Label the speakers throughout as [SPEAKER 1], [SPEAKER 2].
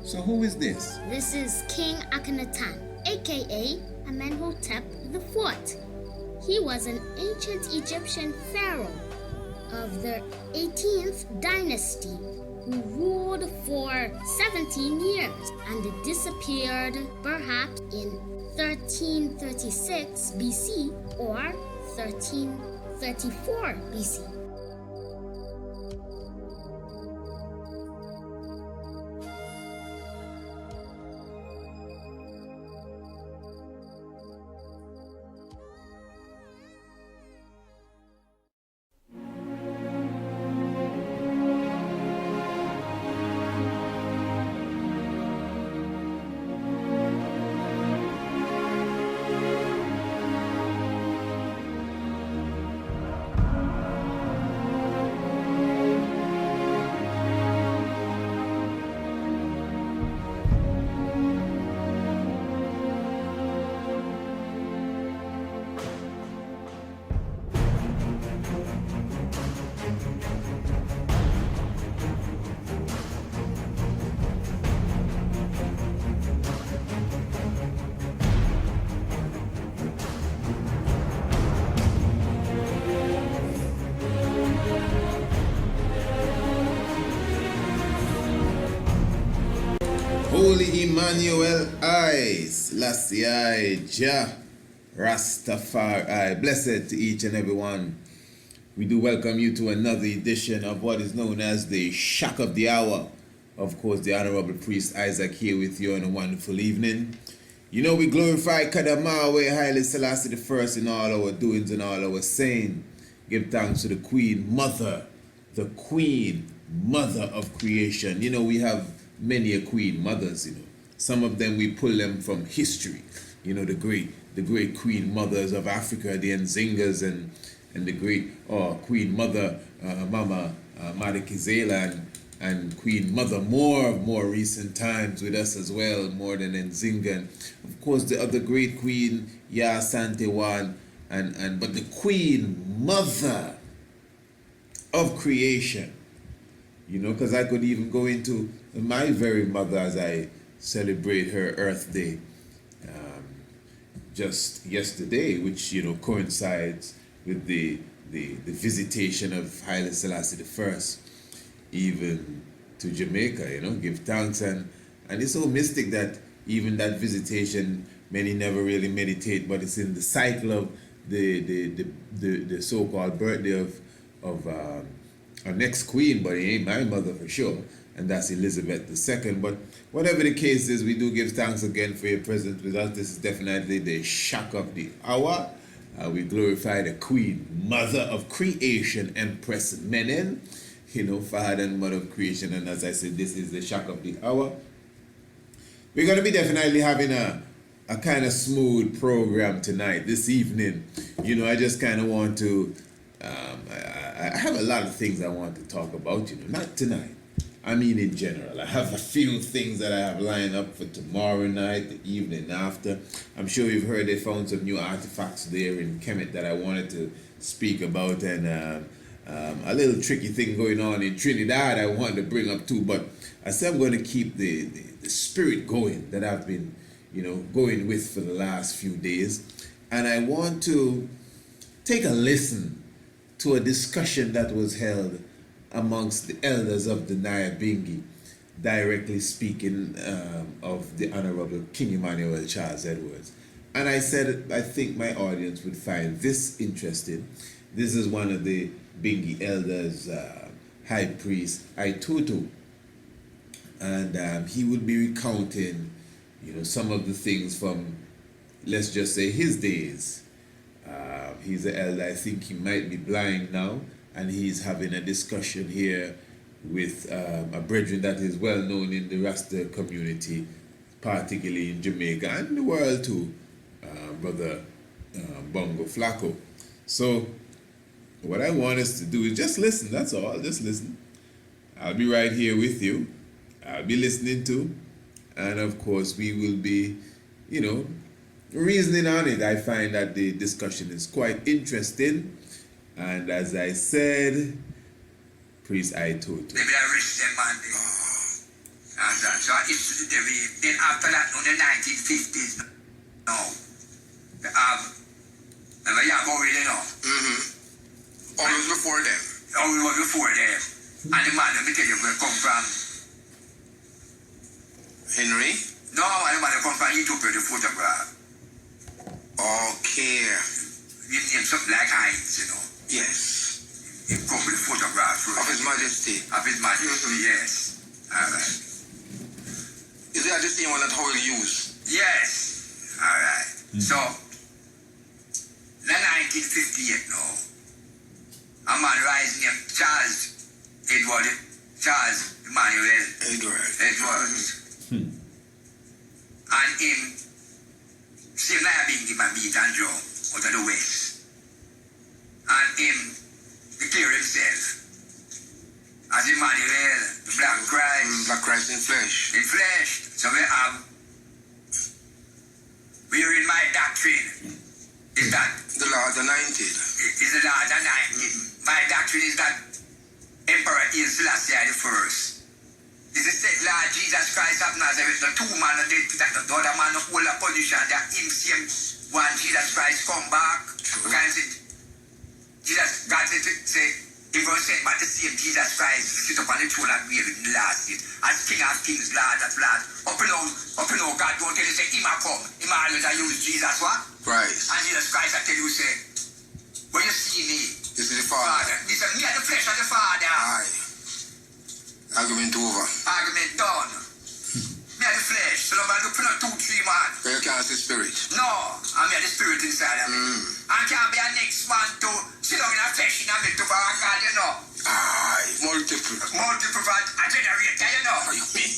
[SPEAKER 1] So who is this?
[SPEAKER 2] This is King Akhenaten, aka Amenhotep IV. He was an ancient Egyptian pharaoh of the 18th dynasty who ruled for 17 years and disappeared perhaps in 1336 BC or 1334 BC.
[SPEAKER 1] Holy Emmanuel I, Selassie I, Jah, Rastafari. Blessed to each and every one. We do welcome you to another edition of what is known as the Shock of the Hour. Of course, the Honorable Priest Isaac here with you on a wonderful evening. You know, we glorify Kadamawe Haile Selassie the First in all our doings and all our saying. Give thanks to the Queen Mother, the Queen Mother of creation. You know, we have many Queen Mothers, you know. Some of them we pull them from history. You know, the great Queen Mothers of Africa, the Nzingas and the great Queen Mother Mama Madikizela and Queen Mother more recent times with us as well, more than Nzinga. And of course the other great Queen Ya Santewan but the Queen Mother of creation. You know, because I could even go into my very mother as I celebrate her Earth Day just yesterday, which, you know, coincides with the visitation of Haile Selassie I, even to Jamaica. You know, give thanks, and it's so mystic that even that visitation, many never really meditate, but it's in the cycle of the so-called birthday of our next queen, but it ain't my mother for sure, and that's Elizabeth II. But whatever the case is, we do give thanks again for your presence with us. This is definitely the shock of the hour. We glorify the Queen Mother of creation, Empress Menen, you know, Father and Mother of creation. And as I said, this is the shock of the hour. We're going to be definitely having a kind of smooth program tonight, this evening. You know, I just kind of want to I have a lot of things I want to talk about, you know, not tonight. I mean in general. I have a few things that I have lined up for tomorrow night, the evening after. I'm sure you've heard they found some new artifacts there in Kemet that I wanted to speak about, and a little tricky thing going on in Trinidad I wanted to bring up too, but I said I'm going to keep the spirit going that I've been, you know, going with for the last few days. And I want to take a listen to a discussion that was held amongst the elders of the Nyahbinghi, directly speaking of the Honorable King Emmanuel Charles Edwards. And I said, I think my audience would find this interesting. This is one of the Bingi elders, High Priest Aitutu. And he would be recounting, you know, some of the things from, let's just say, his days. He's an elder. I think he might be blind now, and he's having a discussion here with a brethren that is well known in the Rasta community, particularly in Jamaica and the world too, Brother Bongo Flacco. So what I want us to do is just listen, that's all, just listen. I'll be right here with you. I'll be listening to, and of course we will be, you know, reasoning on it. I find that the discussion is quite interesting, and as I said, Priest Aitutu.
[SPEAKER 3] Maybe I reach them man. Understand? So it's then after that, in the 1950s, no, they have, you have already know.
[SPEAKER 4] Always before them.
[SPEAKER 3] Always before them. And the man, let me tell you, where come from.
[SPEAKER 4] Henry?
[SPEAKER 3] No, and the man come from Ethiopia, the photograph.
[SPEAKER 4] Okay.
[SPEAKER 3] He named something like Heinz, you know.
[SPEAKER 4] Yes.
[SPEAKER 3] He come with the photograph.
[SPEAKER 4] Of His Majesty.
[SPEAKER 3] Of His Majesty, yes. Alright.
[SPEAKER 4] Is that the same one that Howell used?
[SPEAKER 3] Yes. Alright. So, in 1958 now, a man rise named Charles Emmanuel Edwards. And him, same Nyahbinghi man beat and drum out of the west. And him declare himself as Emmanuel, the Black Christ.
[SPEAKER 4] Black Christ in flesh.
[SPEAKER 3] In flesh. So we have, wherein my doctrine is that
[SPEAKER 4] The Lord anointed.
[SPEAKER 3] is the Lord anointed. My doctrine is that Emperor Haile Selassie I the first. This is said Lord Jesus Christ of Nazareth, the two man that did that the other man of all the position that him same one Jesus Christ come back. Because Jesus God said he was sent back the same Jesus Christ sit up on the throne and be in the last seat as King of Kings, Lord of Lords. Up and out, God don't tell you say him a come. Him always use Jesus what?
[SPEAKER 4] Christ.
[SPEAKER 3] And Jesus Christ I tell you say, when you see me,
[SPEAKER 4] This is the Father.
[SPEAKER 3] this is me and the flesh of the Father.
[SPEAKER 4] Aye. Argument over.
[SPEAKER 3] Argument done. Me and the flesh. So nobody look for no 2, 3 man.
[SPEAKER 4] You can't see spirit.
[SPEAKER 3] No, I'm the spirit inside of me. And can't be a next man to sit down in a flesh in a bit to our God, you know.
[SPEAKER 4] Aye. Multiple.
[SPEAKER 3] Multiple a generator, you know.
[SPEAKER 4] What you mean?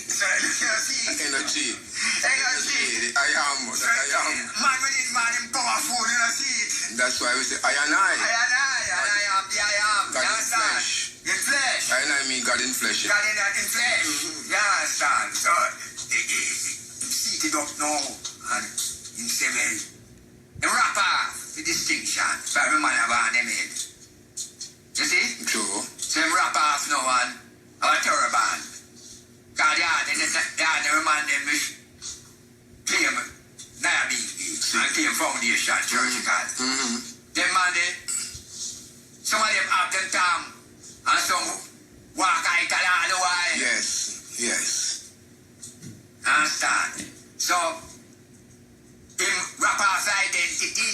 [SPEAKER 3] So you see.
[SPEAKER 4] Energy.
[SPEAKER 3] Energy.
[SPEAKER 4] I am.
[SPEAKER 3] So,
[SPEAKER 4] I am.
[SPEAKER 3] man with this man, him powerful, you know, see it.
[SPEAKER 4] That's why we say I and I.
[SPEAKER 3] I am the I am.
[SPEAKER 4] God
[SPEAKER 3] You
[SPEAKER 4] in
[SPEAKER 3] understand?
[SPEAKER 4] flesh.
[SPEAKER 3] In flesh.
[SPEAKER 4] I and I mean God in flesh.
[SPEAKER 3] God in flesh. You understand? So, he seated up now and in seven. The rapper, the distinction, for every man have on them head. You see?
[SPEAKER 4] True.
[SPEAKER 3] So, him rap off now and have a turban. God, every man them wish claim Nyahbinghi and claim foundation, church God. Them man, some of them have them tongue and some walk like a lot of while.
[SPEAKER 4] Yes. Yes.
[SPEAKER 3] Understand? So, him rap off identity,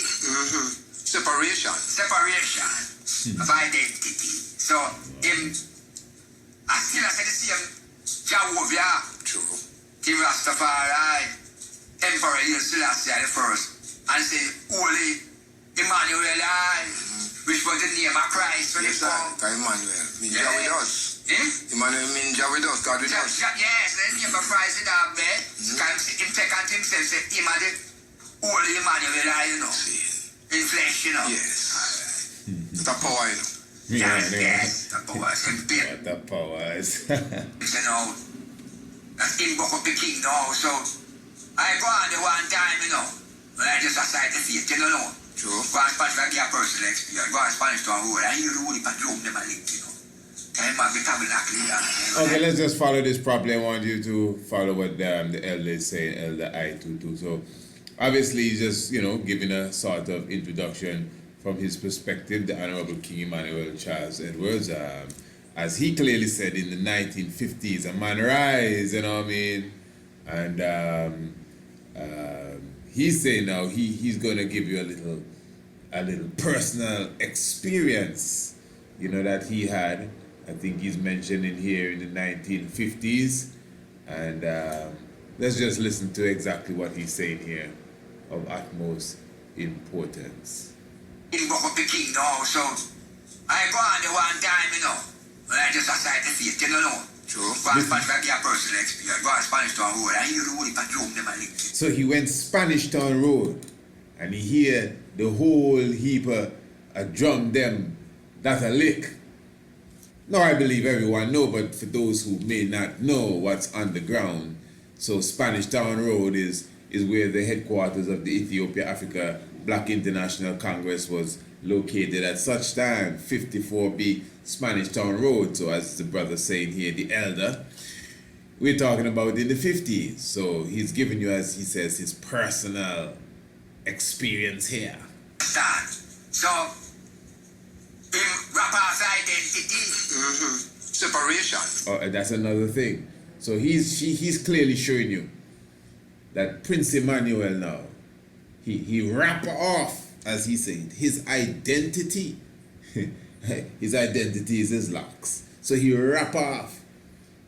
[SPEAKER 4] Separation.
[SPEAKER 3] separation of identity. So, him, I still say the same Jehovah,
[SPEAKER 4] True.
[SPEAKER 3] King Rastafari, Emperor Haile Selassie I the first, and say, Holy Emmanuel I, which was the name of Christ when he
[SPEAKER 4] Yes, sir.
[SPEAKER 3] come.
[SPEAKER 4] Emmanuel. Means
[SPEAKER 3] Yeah.
[SPEAKER 4] Jah with us.
[SPEAKER 3] Eh?
[SPEAKER 4] Emmanuel means Jah with us. God with us.
[SPEAKER 3] Yes, the name of Christ in that bed. Him take unto himself, say, him and the Holy Emmanuel I, you know,
[SPEAKER 4] See.
[SPEAKER 3] in flesh, you know.
[SPEAKER 4] Yes. It's a power, you know.
[SPEAKER 3] Yes, the power is in pain.
[SPEAKER 1] What the powers.
[SPEAKER 3] You know, that's him book up the king now, so I go on the one time, you know, when I just aside the faith, you know.
[SPEAKER 4] True.
[SPEAKER 3] Go on Spanish, like a personal experience. Go on Spanish to a whole, and you really but drum them a link, you know. Time man, be tabernacle, you know.
[SPEAKER 1] Okay, let's just follow this properly. I want you to follow what the elder is saying, Elder I22. So, obviously, he's just, giving a sort of introduction from his perspective, the Honorable King Emmanuel Charles Edwards. As he clearly said in the 1950s, a man rise, you know what I mean? And he's saying now he's going to give you a little personal experience, that he had. I think he's mentioned in here in the 1950s. And let's just listen to exactly what he's saying here of utmost importance.
[SPEAKER 3] In book up the king now, so I go on the one time, you know, when I just aside the faith, you know.
[SPEAKER 4] True.
[SPEAKER 3] Go on Spanish, like a personal experience. Go on Spanish Town Road, and you really but drum them a link.
[SPEAKER 1] So he went Spanish Town Road and he hear the whole heap of drum them that a lick. Now I believe everyone know, but for those who may not know what's on the ground, so Spanish Town Road is where the headquarters of the Ethiopia Africa Black International Congress was located at such time, 54B Spanish Town Road. So as the brother saying here, the elder, we're talking about in the 50s. So he's giving you, as he says, his personal experience here.
[SPEAKER 3] Understand? So, him rapper's identity.
[SPEAKER 4] Separation.
[SPEAKER 1] Oh, that's another thing. So he's clearly showing you that Prince Emmanuel now, he rap off, as he said, his identity. His identity is his locks. So he rap off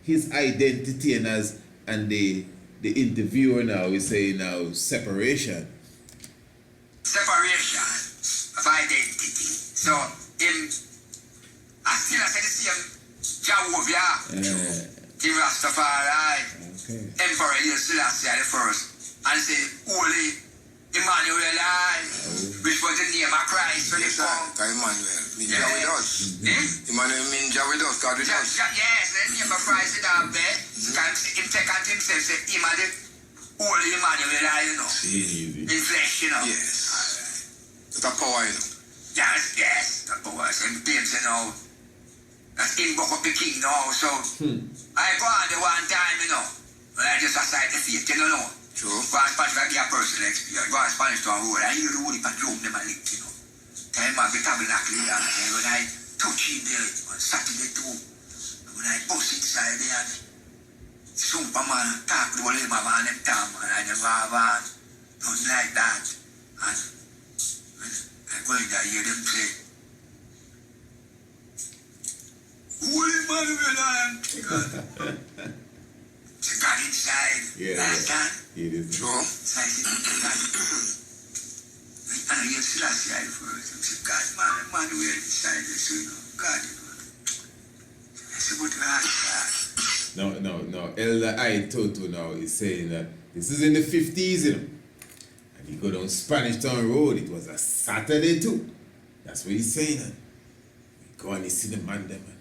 [SPEAKER 1] his identity, and the interviewer now is saying now separation.
[SPEAKER 3] Separation of identity. So him, I still say the same Jehovah, King Rastafari, Emperor Selassie the first, and say Holy Emmanuel, which was the name of Christ when he come.
[SPEAKER 4] Emmanuel means Jah with us. Emmanuel means Jah with us, God with us.
[SPEAKER 3] Yes, the name of Christ is up there. Him take on himself, say him and the Holy Emmanuel, you know. In flesh, you know.
[SPEAKER 4] Yes. It's a power, you know.
[SPEAKER 3] Yes, the power. And claims, you know, that's in book of the king now. So I go on the one time, you know, when I just aside the faith, you know.
[SPEAKER 4] True.
[SPEAKER 3] Go on Spanish, I give a personal experience. Go on Spanish to a road. I hear the holy pan drum them a lick, you know. Time I be tabernacle there, and when I touch him there on Saturday too, when I bust inside there, and Superman talk to him about them time, and I never have nothing like that. And I go in there, hear them say, Holy Emmanuel, it's God inside.
[SPEAKER 1] Yeah,
[SPEAKER 3] Understand?
[SPEAKER 1] it is.
[SPEAKER 4] True.
[SPEAKER 3] So I said, God. And I hear Selassie first. I said, God, man, Emmanuel inside this, you know, God, you know. I said, what do I have?
[SPEAKER 1] No. Elder I Toto now is saying that this is in the 50s, you know. And he go down Spanish Town Road. It was a Saturday too. That's what he's saying. We go and he see the man there, man.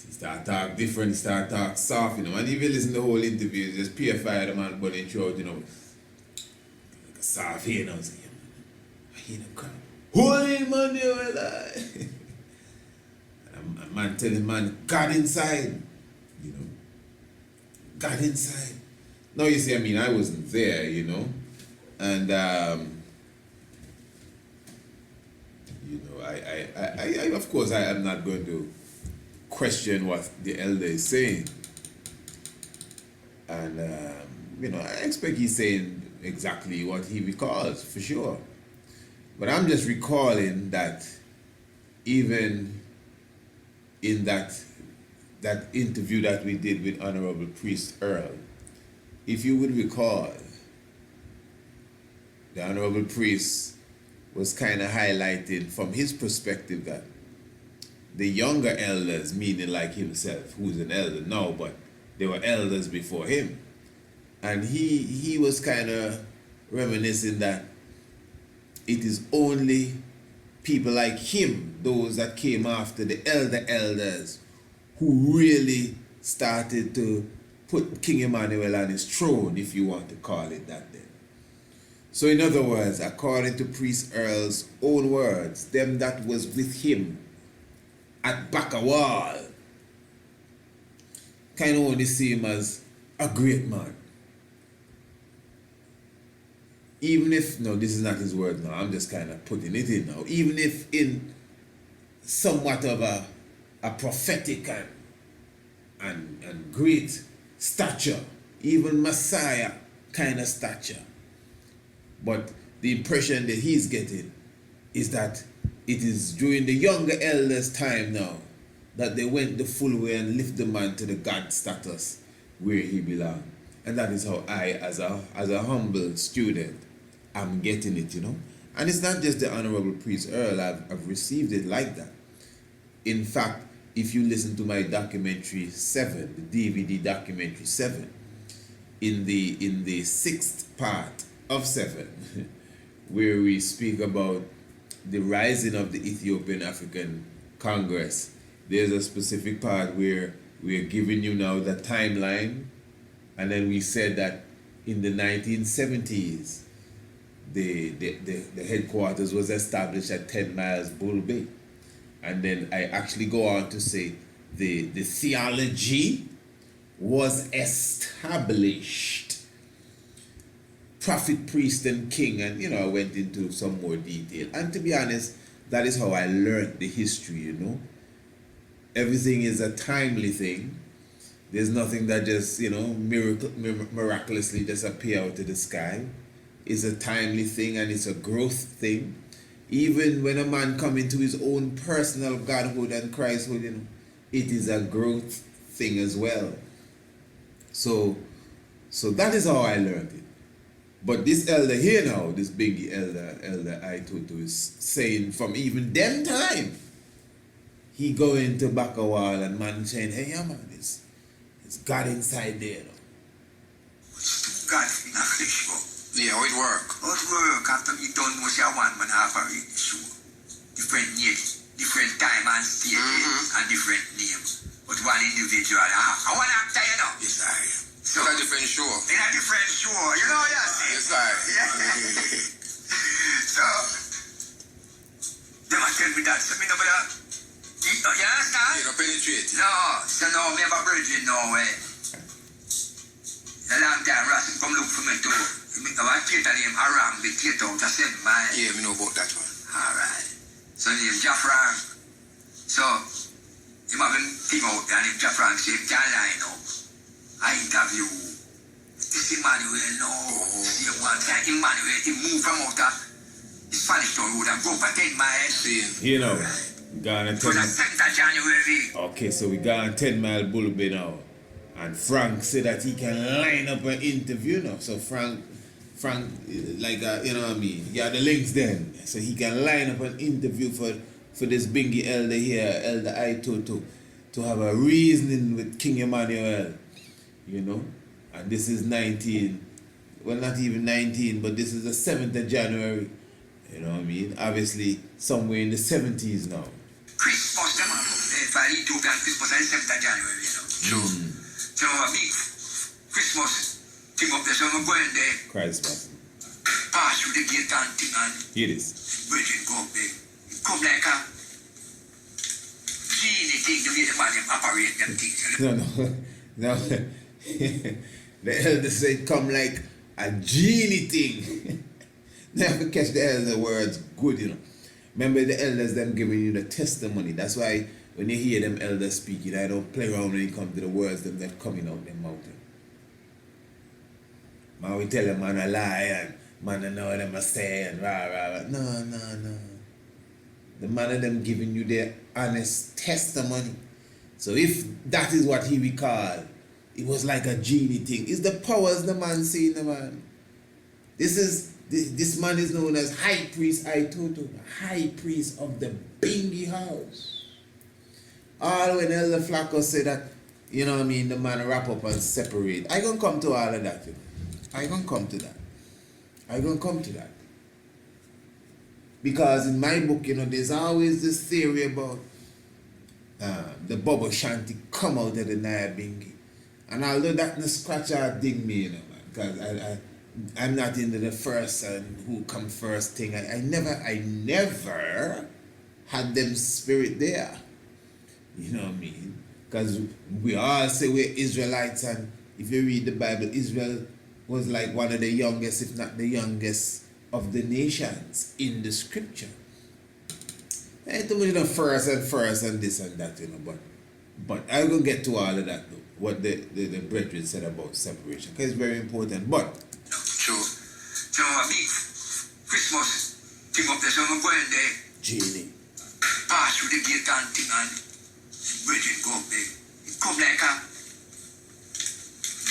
[SPEAKER 1] He start talk different, he start talk soft, you know. And if you listen to the whole interview, it's just purify the man burning throat, you know. Like a soft here now. Say, I hear them cry. Holy Emmanuel. And a man telling man, God inside. You know. God inside. Now you see, I mean, I wasn't there, you know. And you know, I of course I am not going to question what the elder is saying. And you know, I expect he's saying exactly what he recalls, for sure. But I'm just recalling that even in that interview that we did with Honorable Priest Earl, if you would recall, the Honorable Priest was kind of highlighting from his perspective that the younger elders, meaning like himself, who's an elder now, but they were elders before him. And he was kind of reminiscing that it is only people like him, those that came after the elders, who really started to put King Emmanuel on his throne, if you want to call it that then. So in other words, according to Priest Earl's own words, them that was with him at Bakawal kind of only see him as a great man. Even if, no, this is not his word now, I'm just kind of putting it in now. Even if in somewhat of a prophetic and great stature, even Messiah kind of stature. But the impression that he's getting is that it is during the younger elders' time now that they went the full way and lift the man to the God status where he belongs. And that is how I, as a humble student, am getting it, you know. And it's not just the Honorable Priest Earl, I've received it like that. In fact, if you listen to my documentary 7, the DVD documentary 7, in the 6th part of 7, where we speak about the rising of the Ethiopian African Congress, there's a specific part where we are giving you now the timeline, and then we said that in the 1970s, the headquarters was established at 10 Miles Bull Bay. And then I actually go on to say the theology was established. Prophet, priest, and king, and I went into some more detail. And to be honest, that is how I learned the history, Everything is a timely thing. There's nothing that just, miraculously just appear out of the sky. It's a timely thing and it's a growth thing. Even when a man come into his own personal godhood and Christhood, it is a growth thing as well. So that is how I learned it. But this elder here now, this big elder Aitoto, is saying from even them time, he go into back a wall and man saying, hey, yeah, man, it's God inside there.
[SPEAKER 3] God in a flesh go.
[SPEAKER 4] Yeah, how it work?
[SPEAKER 3] How it work after we done was your one man half a week show. Different age, different time and stage, and different name. But one individual. I want to actor,
[SPEAKER 4] Yes, I.
[SPEAKER 3] So,
[SPEAKER 4] in a different show.
[SPEAKER 3] In a different show,
[SPEAKER 4] Yes, I.
[SPEAKER 3] So, they must tell me that. So, me no better. You understand?
[SPEAKER 4] You don't penetrate.
[SPEAKER 3] No, so now me have a virgin now, a long time, Russell come look for me too. I want to tell him Aram, the theater out of 7 miles.
[SPEAKER 4] Yeah, me know about that one.
[SPEAKER 3] Alright. So name Jafran. So, him have him thing out there, and him Jafran say him can't line up. I interview this Emmanuel now. See one time Emmanuel, he move from out of his Spanish town road and go for 10 miles.
[SPEAKER 1] Gone on
[SPEAKER 3] So the 2nd of January.
[SPEAKER 1] Okay, so we got on 10 Mile Boulevard now. And Frank said that he can line up an interview now. So Frank, like, you know what I mean? He had the links then. So he can line up an interview for this Bingy elder here, Elder Aitoto, to have a reasoning with King Emmanuel, And this is not even 19, but this is the 7th of January. You know what I mean? Obviously, somewhere in the 70s now.
[SPEAKER 3] Christmas, them have for Ethiopia and Christmas on the 7th of January, True. So a big Christmas thing up there, so I'm going there.
[SPEAKER 1] Christmas.
[SPEAKER 3] Pass through the gate and thing and
[SPEAKER 1] Here it is.
[SPEAKER 3] Virgin go up there. It come like a genie thing, the way the man them operate them things.
[SPEAKER 1] No. The elder said come like a genie thing. Never catch the elder words good, Remember the elders them giving you the testimony. That's why when you hear them elders speaking, I don't play around when it comes to the words them that coming out their mouth. Man, we tell them man a lie and man I know what them a say and rah. No. The man of them giving you their honest testimony. So if that is what he recall, it was like a genie thing. It's the powers the man seeing the man. This man is known as High Priest Aitoto, High Priest of the Bingy house. All when Elder Flacco said that, the man wrap up and separate. I gonna come to all of that, I gonna come to that. Because in my book, there's always this theory about the Bobo Shanti come out of the Nyahbinghi. And although that no scratch or ding me, man, because I'm not into the first and who come first thing. I never had them spirit there. You know what I mean? Because we all say we're Israelites, and if you read the Bible, Israel was like one of the youngest, if not the youngest, of the nations in the scripture. Ain't too much first and this and that, But I'm going to get to all of that, though, what the brethren said about separation, because it's very important. But
[SPEAKER 3] True. So a big Christmas thing up there, so I'm going there.
[SPEAKER 1] Genie.
[SPEAKER 3] Pass through the gate and thing and Virgin go up there. It come like a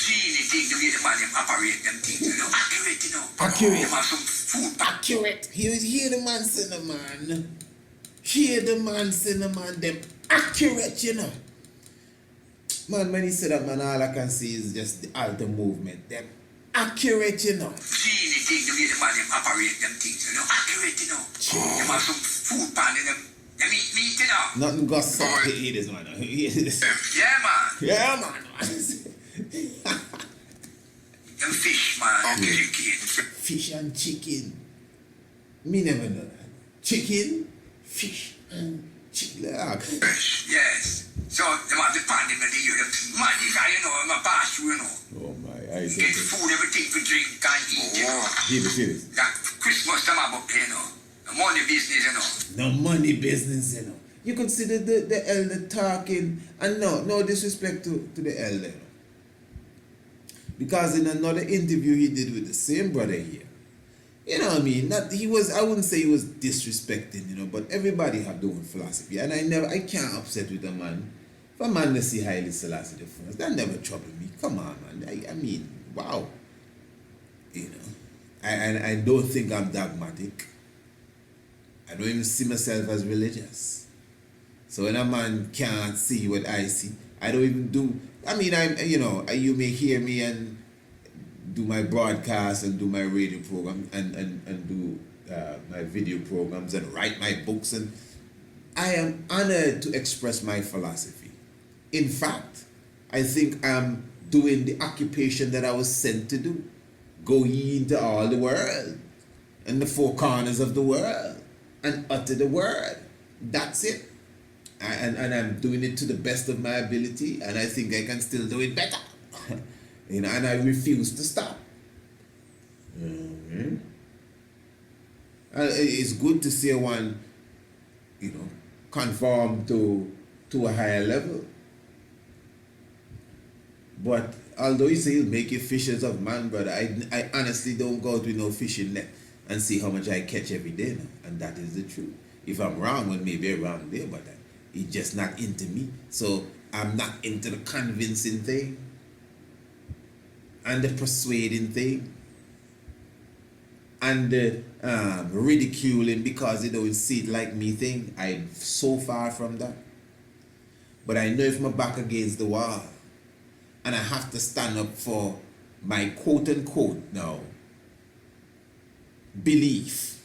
[SPEAKER 3] genie thing, the way the man them operate them things, accurate,
[SPEAKER 1] Accurate.
[SPEAKER 3] Them have some food.
[SPEAKER 1] Accurate. Hear the man say the man. Hear the man say the man. Them accurate, Man, when he said that, man, all I can see is just the altar movement. Them accurate,
[SPEAKER 3] Genie thing, the way the man them operate them things, accurate, Them have some food pan in them. Them eat meat,
[SPEAKER 1] Nothing got soft to eat this, man.
[SPEAKER 3] Yeah, man.
[SPEAKER 1] Yeah, man.
[SPEAKER 3] Them fish, man. Chicken.
[SPEAKER 1] Fish and chicken. Me never know that. Chicken, fish, and chicken.
[SPEAKER 3] Yes. So they want to pan him in the year. Money guy, you know, I'm a pass you know.
[SPEAKER 1] Oh my, I
[SPEAKER 3] Get
[SPEAKER 1] see.
[SPEAKER 3] food, everything for drink, can eat, you know.
[SPEAKER 1] Hear this.
[SPEAKER 3] That Christmas time about, you know. The money business, you know.
[SPEAKER 1] No money business, you know. You could see the elder talking, and no disrespect to the elder, you know. Because in another interview he did with the same brother here, you know what I mean? I wouldn't say he was disrespecting, you know, but everybody have their own philosophy, and I can't upset with a man. If a man to see Haile Selassie the first, that never trouble me. Come on, man. I mean, wow. You know, I don't think I'm dogmatic. I don't even see myself as religious. So when a man can't see what I see, I don't even do. I mean, you may hear me and do my broadcast and do my radio program and do my video programs and write my books, and I am honored to express my philosophy. In fact, I think I'm doing the occupation that I was sent to do. Go ye into all the world and the four corners of the world and utter the word. That's it. And I'm doing it to the best of my ability, and I think I can still do it better. You know, and I refuse to stop. Mm-hmm. It's good to see one, you know, conform to a higher level. But although you say he'll make you fishers of man, brother, I honestly don't go out with no fishing net and see how much I catch every day now. And that is the truth. If I'm wrong, well, maybe I'm wrong there, but it's just not into me. So I'm not into the convincing thing and the persuading thing and the ridiculing because they don't see it like me thing. I'm so far from that. But I know if my back against the wall and I have to stand up for my quote unquote now belief,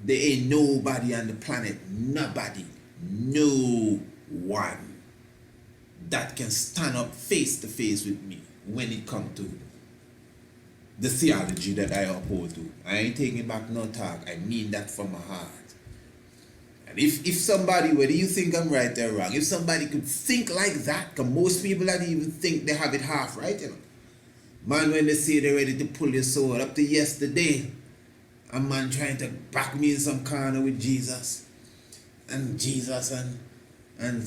[SPEAKER 1] there ain't nobody on the planet, nobody, no one that can stand up face to face with me when it comes to the theology that I uphold to. I ain't taking back no talk. I mean that from my heart. And if somebody, whether you think I'm right or wrong, if somebody could think like that, because most people don't even think they have it half right, you know. Man, when they say they're ready to pull your sword, up to yesterday, a man trying to back me in some corner with Jesus and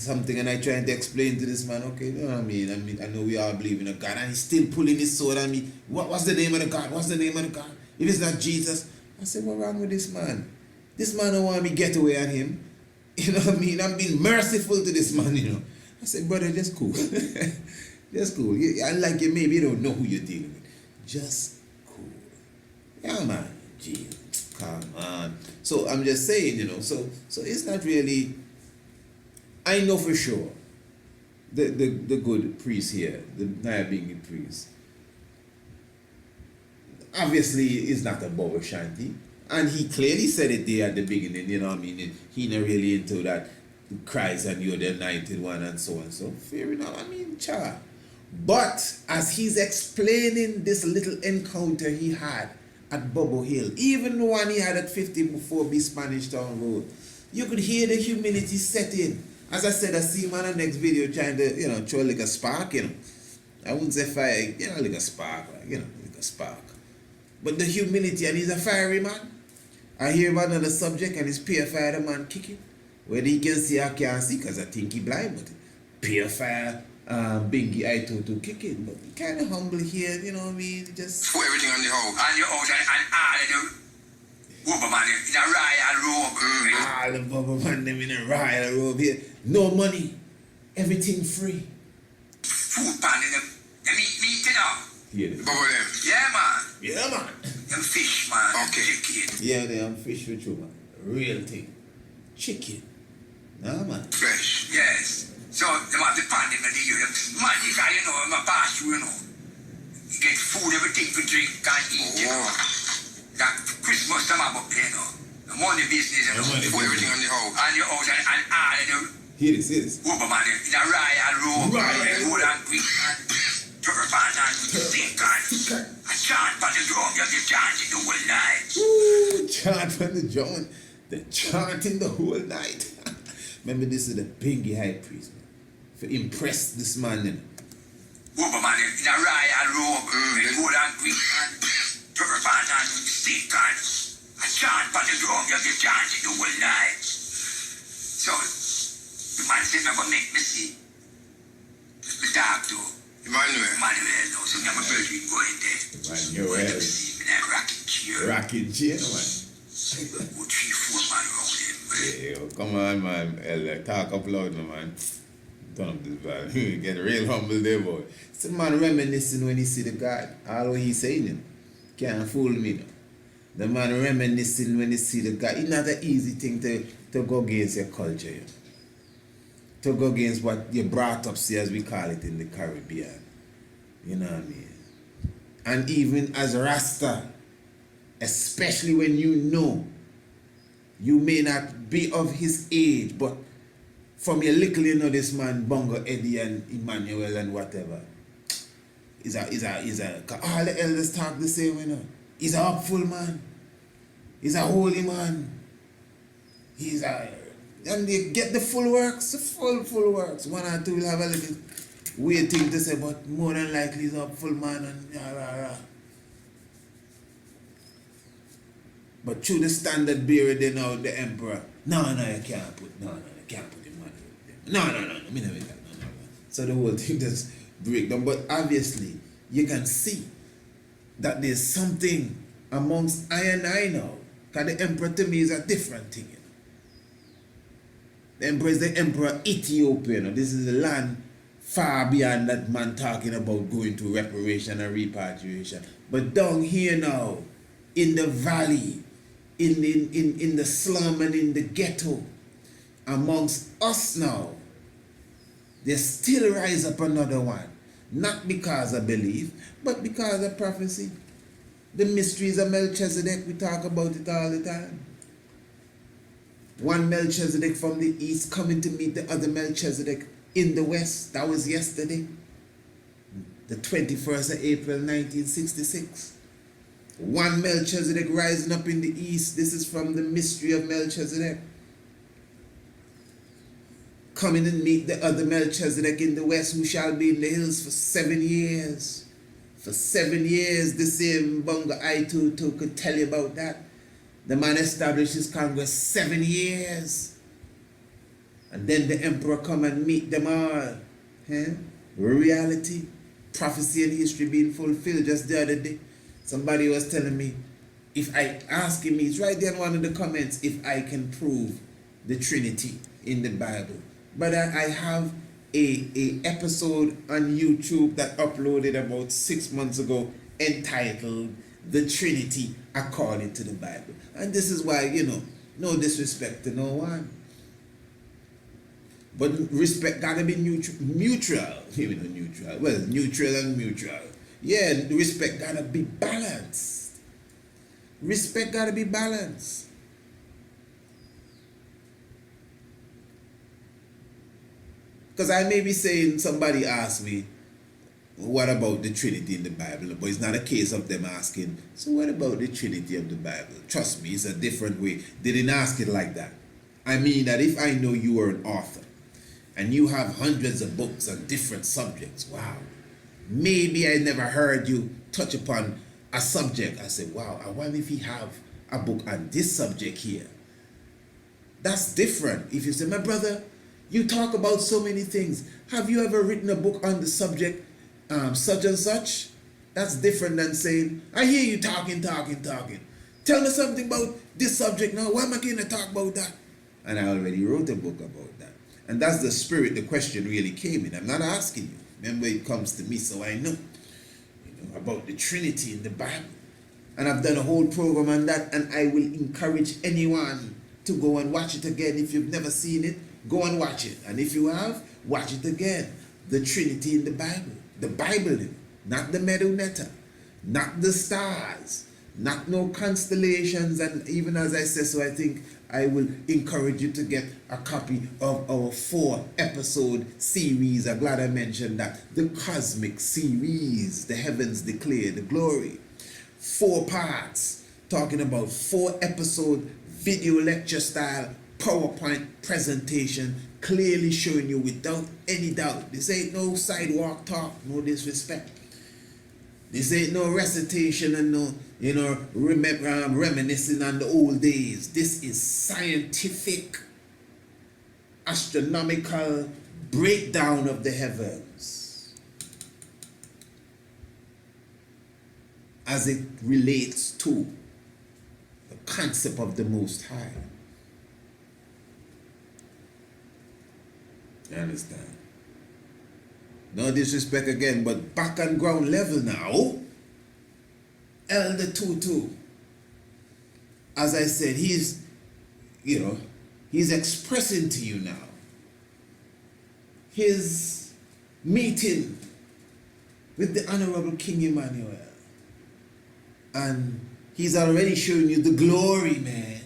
[SPEAKER 1] something, and I trying to explain to this man, okay, you know what I mean, I know we all believe in a God, and he's still pulling his sword at me. What's the name of the God? What's the name of the God? If it's not Jesus, I said, what's wrong with this man? This man don't want me to get away on him. You know what I mean? I'm being merciful to this man, you know. I said, brother, just cool. Just cool. Like you maybe you don't know who you're dealing with. Just cool. Yeah, man. Gee, come on. So I'm just saying, you know, so it's not really, I know for sure the good priest here, the Nyahbinghi priest, obviously is not a Bobo Shanti. And he clearly said it there at the beginning, you know what I mean? He not really into that Christ and you're the anointed one and so and so. Fair enough, I mean, cha. But as he's explaining this little encounter he had at Bobo Hill, even the one he had at 54B Spanish Town Road, you could hear the humility set in. As I said, I see him on the next video trying to, you know, throw like a spark, you know. I wouldn't say fire, you know, like a spark, you know, like a spark. But the humility, and he's a fiery man. I hear about another subject and it's pure fire the man kicking. Whether he can see, I can't see because I think he blind, but pure fire, Bingy I to kicking. But kind of humble here, you know what I mean? Just
[SPEAKER 3] put everything on the house. On your house and all of the rubber man in a royal robe.
[SPEAKER 1] All the bubble man them in a royal robe here. No money. Everything free.
[SPEAKER 3] Food pan in them. Them meat, you know.
[SPEAKER 1] Yeah.
[SPEAKER 4] Bubble them.
[SPEAKER 3] Yeah, man.
[SPEAKER 1] Yeah, man.
[SPEAKER 3] Them fish, man.
[SPEAKER 4] Okay.
[SPEAKER 3] Chicken.
[SPEAKER 1] Yeah, they have fish with you, man. Real thing. Chicken. Nah, man.
[SPEAKER 3] Fresh. Yes. So, they want to pan them in the year. Man, you guy, you know, I'm a pass you know. You get food, everything for drink, can eat, you know. That Christmas time about, you know. The money business, you know.
[SPEAKER 4] Put everything on the house.
[SPEAKER 3] On your house and all of the
[SPEAKER 1] Here this.
[SPEAKER 3] rubber man in a royal robe. Gold and green and turban and stick and a chant for the drum. You have chanting the whole night.
[SPEAKER 1] Ooh, chant from the John. The chanting the whole night. Remember, this is the Bingy high priest, man. to impress this man, you know.
[SPEAKER 3] Woman in a royal robe, with gold and green and purple and stick and a chant on the drum, you give chant the whole night. So, the man said, I'm going to make me see. Me talk to Emmanuel now, so I'm going to go in there.
[SPEAKER 1] Emmanuel.
[SPEAKER 3] See me like rocking chair.
[SPEAKER 1] Rocking chair, man.
[SPEAKER 3] Good 3-4 man around him.
[SPEAKER 1] Yeah, yo, come on, man. Elder, talk up loud, no, man. Turn up this man. Get real humble there, boy. It's a man reminiscing when he see the God. All what he's saying, you know. Can't fool me, no. The man reminiscing when he see the God. It's not an easy thing to go against your culture, you know. To go against what you brought up, see, as we call it in the Caribbean. You know what I mean? And even as Rasta, especially when you know you may not be of his age, but from your little, you know, this man, Bongo Eddie and Emmanuel and whatever. He's all the elders talk the same, you know. He's a hopeful man. He's a holy man. And they get the full works, the full works. One or two will have a little weird thing to say, but more than likely he's a hopeful man and rah. But through the standard bearer, they know the emperor. No, you can't put him on. No, me never that. No. So the whole thing just break down. But obviously, you can see that there's something amongst I and I now. Because the emperor to me is a different thing. You know? The emperor is the emperor Ethiopia. You know? This is a land far beyond that man talking about going to reparation and repatriation. But down here now, in the valley, in the slum and in the ghetto, amongst us now, there still rise up another one. Not because of belief, but because of prophecy. The mysteries of Melchizedek, we talk about it all the time. One Melchizedek from the east coming to meet the other Melchizedek in the west. That was yesterday, the 21st of April 1966. One Melchizedek rising up in the east. This is from the mystery of Melchizedek. Coming and meet the other Melchizedek in the west, who shall be in the hills for 7 years. For 7 years, the same Bunga I2 could tell you about that. The man established his Congress 7 years. And then the emperor come and meet them all. Reality, prophecy and history being fulfilled. Just the other day, somebody was telling me, if I ask him, it's right there in one of the comments, if I can prove the Trinity in the Bible. But I have a episode on YouTube that uploaded about 6 months ago entitled The Trinity According to the Bible. And this is why, you know, no disrespect to no one. But respect gotta be neutral. Even neutral. Well, neutral and mutual. Yeah, respect gotta be balanced. Respect gotta be balanced. Because I may be saying, somebody asked me, what about the Trinity in the Bible? But it's not a case of them asking, so what about the Trinity of the Bible? Trust me, it's a different way. They didn't ask it like that. I mean that if I know you are an author, and you have hundreds of books on different subjects, wow. Maybe I never heard you touch upon a subject. I said, wow, I wonder if you have a book on this subject here. That's different. If you say, my brother, you talk about so many things. Have you ever written a book on the subject such and such? That's different than saying, I hear you talking. Tell me something about this subject now. Why am I going to talk about that? And I already wrote a book about that. And that's the spirit the question really came in. I'm not asking you. Remember, it comes to me, so I know, about the Trinity in the Bible. And I've done a whole program on that, and I will encourage anyone to go and watch it again. If you've never seen it, go and watch it. And if you have, watch it again. The Trinity in the Bible. The Bible, not the Medunetta, not the stars, not no constellations. And even as I said, so I think I will encourage you to get a copy of our 4-episode series. I'm glad I mentioned that. The Cosmic Series, The Heavens Declare the Glory. 4 parts, talking about 4-episode video lecture style PowerPoint presentation clearly showing you without any doubt. This ain't no sidewalk talk, no disrespect. This ain't no recitation and no, reminiscing on the old days. This is scientific, astronomical breakdown of the heavens as it relates to the concept of the Most High. You understand? No disrespect again, but back on ground level now, Elder Tutu, as I said, he's expressing to you now his meeting with the Honorable King Emmanuel. And he's already showing you the glory, man,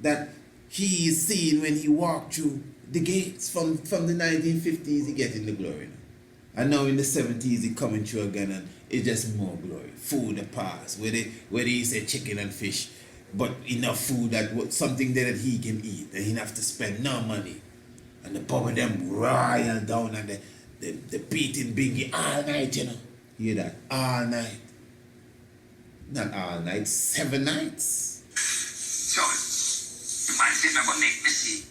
[SPEAKER 1] that he is seeing when he walked through the gates from the 1950s. He getting the glory now. And now in the 70s he coming through again, and it's just more glory. Food a pass, where they say chicken and fish, but enough food that something there that he can eat, and he have to spend no money. And the power of them royal down, and the beating Bingy all night, you know. Hear that? All night. Not all night, 7 nights.
[SPEAKER 3] So, the man said, I'm going to make me see.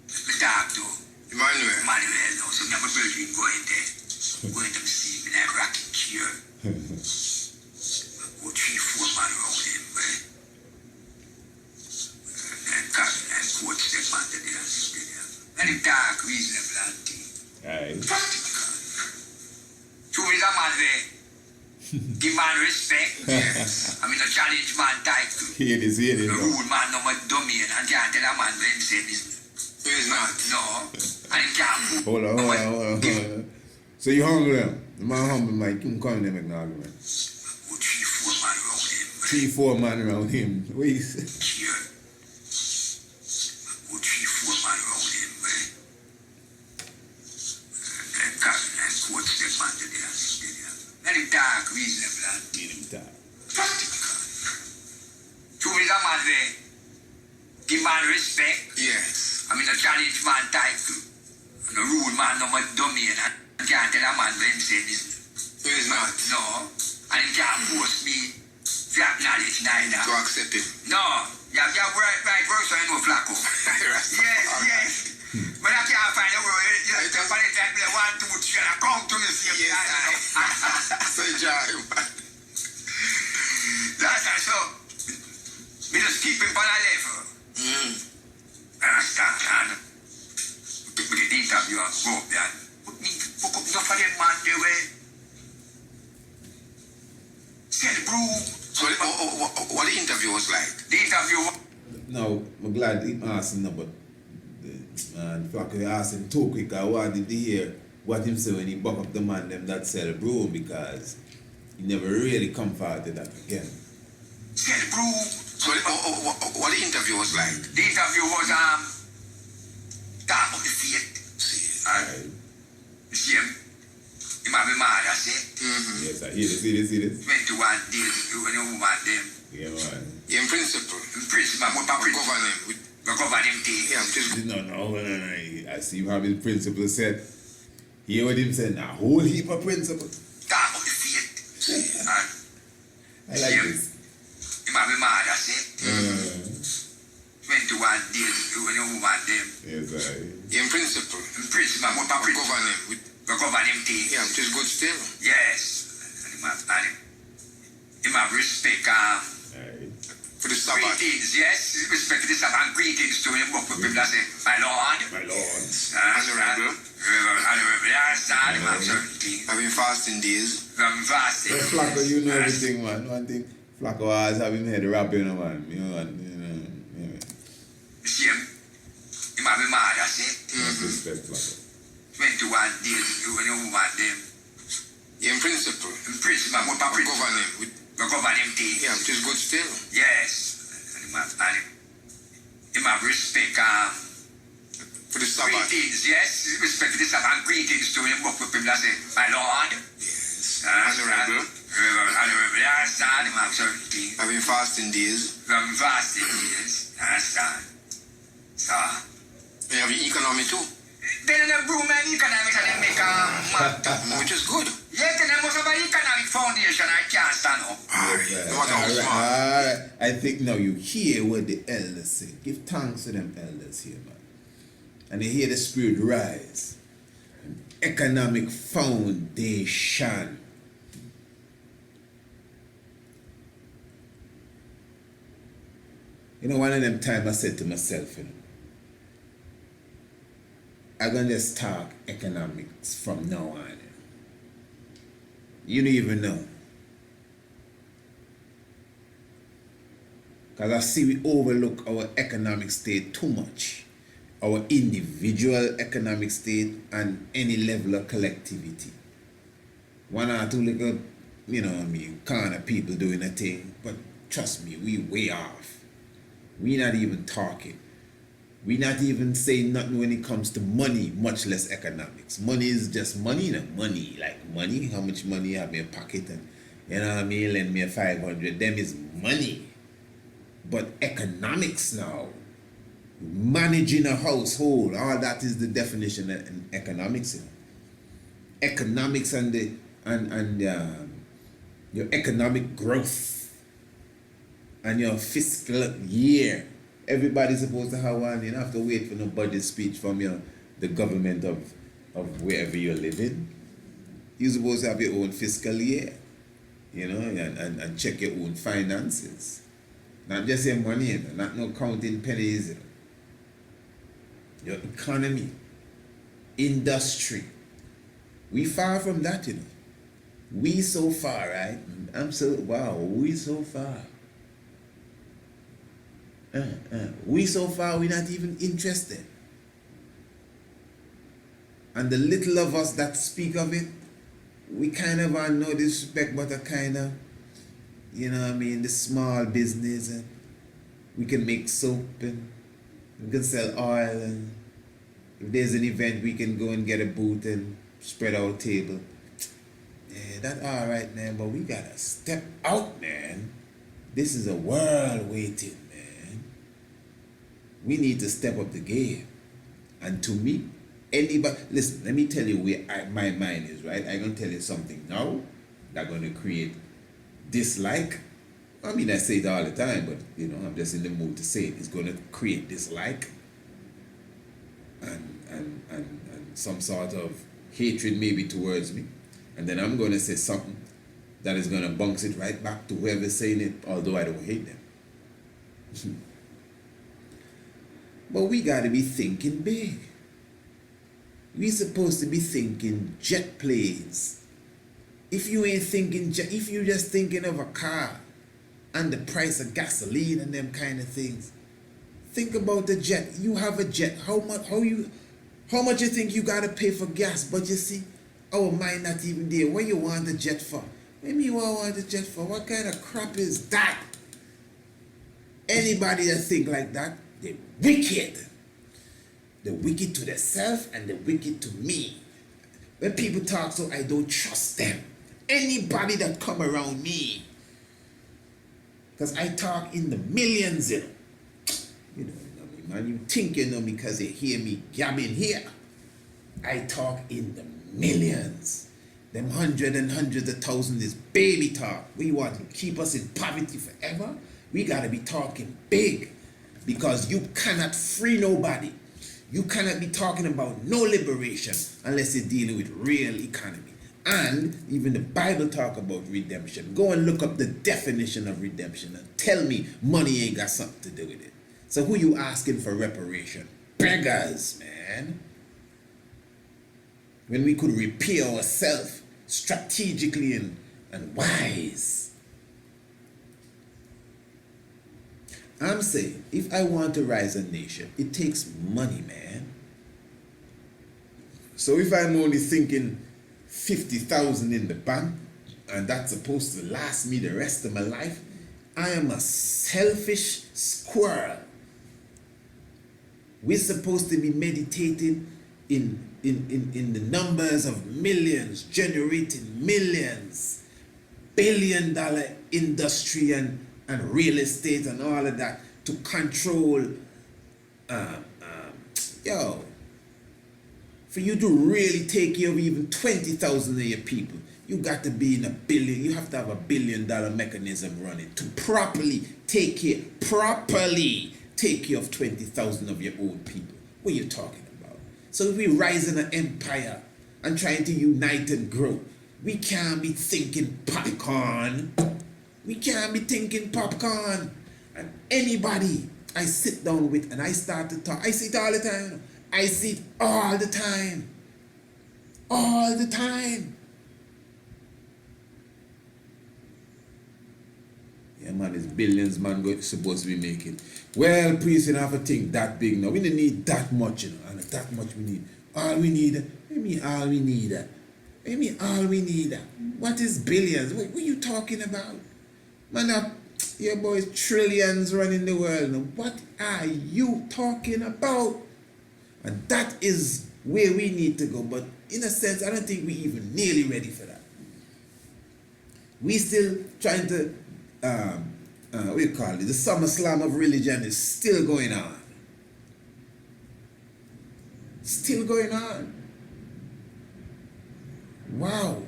[SPEAKER 3] The dog do.
[SPEAKER 4] Emmanuel.
[SPEAKER 3] No. So, I'm going to go in there. Go in there and see me in that rocking chair. Go 3-4 man around him, right? And coach them man to there. And the dog reasonable and thing.
[SPEAKER 1] Aye.
[SPEAKER 3] Practical. So, is a man there. Give man respect. I mean, a challenge man title.
[SPEAKER 1] Hear this.
[SPEAKER 3] The rule man no more domain and can't tell a man when he say business.
[SPEAKER 4] He's not.
[SPEAKER 3] No. And he can't.
[SPEAKER 1] Hold on. So you hungry them? The man hungry, Mike. You can come in and make an argument.
[SPEAKER 3] Go 3-4 man around him.
[SPEAKER 1] 3-4 man around him. What you say?
[SPEAKER 3] Here. Go 3-4 man around him, right? And coach them man to there. And the dark reasonable and practical. So is a man there. Give man respect.
[SPEAKER 4] Yes.
[SPEAKER 3] I mean, a challenge man title. And the rule man no more domain and can't tell a man when he say business.
[SPEAKER 4] He's not.
[SPEAKER 3] No. And he can't force me to acknowledge neither.
[SPEAKER 4] To accept him.
[SPEAKER 3] No. You have right verse and no flacco. Yes. But I can't find a word. You have to find it like 1, 2, 3 and I come to me see
[SPEAKER 4] Yes. So you drive.
[SPEAKER 3] That's right. So, me just keep him on a level. And I start and with the interview and go up there and put up enough of them man the way. Say the brew.
[SPEAKER 4] So what the interview was like?
[SPEAKER 3] The interview.
[SPEAKER 1] Now, I'm glad he asked him, but and Flacco asked him too quick. I wanted to hear what him say when he buck up the man them that sell brew, because he never really come forward to that again.
[SPEAKER 3] Say the brew.
[SPEAKER 4] So what the interview was like?
[SPEAKER 3] The interview was talk about the faith.
[SPEAKER 1] Right.
[SPEAKER 3] You see him? He might be mad, I say.
[SPEAKER 1] Yes, I hear this.
[SPEAKER 3] 21 days when you want them.
[SPEAKER 1] Yeah, man.
[SPEAKER 4] In principle.
[SPEAKER 3] In principle, what about
[SPEAKER 4] We govern him.
[SPEAKER 3] we govern him thing.
[SPEAKER 4] Yeah, just
[SPEAKER 1] No. I see how his principle said. Hear what him said, a whole heap of principle.
[SPEAKER 3] Talk about the faith.
[SPEAKER 1] I like this.
[SPEAKER 3] He might be mad, I say. 21 days when you want them.
[SPEAKER 1] Yes,
[SPEAKER 4] in principle.
[SPEAKER 3] In principle, what about
[SPEAKER 4] We govern him.
[SPEAKER 3] we govern him thing.
[SPEAKER 4] Yeah, which is good still.
[SPEAKER 3] Yes. And he might respect
[SPEAKER 4] For the Sabbath.
[SPEAKER 3] greetings, yes. Respect the Sabbath and greetings to him. But people that say, my Lord.
[SPEAKER 4] Honorable.
[SPEAKER 3] Honorable. Yes, he might certain things.
[SPEAKER 4] Having fasting days.
[SPEAKER 3] From fasting.
[SPEAKER 1] Hey, Flacco, you know everything, man. One thing, Flacco always have him head rapping, man. Yeah.
[SPEAKER 3] You see him? He might be mad, I say.
[SPEAKER 1] Respect, Flacco.
[SPEAKER 3] 21 days when you want them.
[SPEAKER 4] In principle.
[SPEAKER 3] In principle, what about
[SPEAKER 4] We govern him.
[SPEAKER 3] we govern him thing.
[SPEAKER 4] Yeah, which is good still.
[SPEAKER 3] Yes. And he might respect
[SPEAKER 4] For the Sabbath.
[SPEAKER 3] greetings, yes. Respect the Sabbath and greetings to him. But people that say, my Lord.
[SPEAKER 4] Yes.
[SPEAKER 3] Honorable. Honorable. Yes, he might certain things.
[SPEAKER 4] Having fasting days.
[SPEAKER 3] From fasting, yes. Understand? So,
[SPEAKER 4] We have the economy too,
[SPEAKER 3] then the broom and economics and they make a
[SPEAKER 4] which is good.
[SPEAKER 3] yeah, then I must have an economic foundation I can't stand up.
[SPEAKER 4] No matter how smart.
[SPEAKER 1] All right. I think now you hear what the elders say. Give thanks to them elders here, man. And they hear the spirit rise. Economic foundation. You know, one of them time I said to myself, you know, I'm gonna just talk economics from now on. You don't even know. Because I see we overlook our economic state too much. Our individual economic state and any level of collectivity. One or two little, you know what I mean, kind of people doing a thing. But trust me, we way off. We not even talking. We not even saying nothing when it comes to money, much less economics. Money is just money, you know, money. Like money, how much money you have in your pocket and, you know what I mean, lend me a 500, them is money. But economics now, managing a household, all that is the definition in economics. You know? Economics and your economic growth and your fiscal year. Everybody's supposed to have one. You don't have to wait for no budget speech from the government of wherever you're living. You're supposed to have your own fiscal year, you know, and check your own finances. Not just your money, you know, not no counting pennies. You know. Your economy, industry. We far from that, you know. We so far, right? We so far. We so far, we're not even interested. And the little of us that speak of it, we kind of have no disrespect, but a kind of, you know what I mean, the small business, and we can make soap, and we can sell oil, and if there's an event, we can go and get a booth and spread our table. Yeah, that's all right, man, but we gotta step out, man. This is a world waiting. We need to step up the game. And to me, anybody, listen, let me tell you where my mind is, right? I'm going to tell you something now that's going to create dislike. I mean, I say it all the time, but, you know, I'm just in the mood to say it. It's going to create dislike and some sort of hatred maybe towards me. And then I'm going to say something that is going to bounce it right back to whoever's saying it, although I don't hate them. But we got to be thinking big. We supposed to be thinking jet planes. If you ain't thinking jet, if you just thinking of a car and the price of gasoline and them kind of things, think about the jet. You have a jet. How much you think you got to pay for gas? But you see, our mind not even there. What you want the jet for? Maybe you want the jet for? What kind of crap is that? Anybody that think like that, they're wicked. The wicked to themselves and the wicked to me. When people talk so, I don't trust them. Anybody that come around me. Because I talk in the millions, you know. You don't know me, man. You think you know me because you hear me gabbing here. I talk in the millions. Them hundreds of thousands is baby talk. We want to keep us in poverty forever. We got to be talking big. Because you cannot free nobody. You cannot be talking about no liberation unless you're dealing with real economy. And even the Bible talk about redemption. Go and look up the definition of redemption and tell me money ain't got something to do with it. So who you asking for reparation? Beggars, man. When we could repair ourselves strategically and wise. I'm saying, if I want to rise a nation, it takes money, man. So if I'm only thinking 50,000 in the bank, and that's supposed to last me the rest of my life, I am a selfish squirrel. We're supposed to be meditating in the numbers of millions, generating millions, billion-dollar industry and real estate and all of that to control yo, for you to really take care of even 20,000 of your people, you got to be in a billion. You have to have $1 billion mechanism running to properly take care of 20,000 of your own people. What are you talking about? So if we rise in an empire and trying to unite and grow, we can't be thinking popcorn. We can't be thinking popcorn. And anybody I sit down with and I start to talk, I see it all the time. I see it all the time. All the time. Yeah, man, it's billions, man, supposed to be making. Well, priest, you don't have to think that big now. We don't need that much, you know, and that much we need. All we need, what do you mean all we need? What do you mean all we need? What is billions? What are you talking about? Man, your boys trillions running the world. Now, what are you talking about? And that is where we need to go. But in a sense, I don't think we're even nearly ready for that. We still trying to, what do you call it? The summer slam of religion is still going on. Still going on. Wow.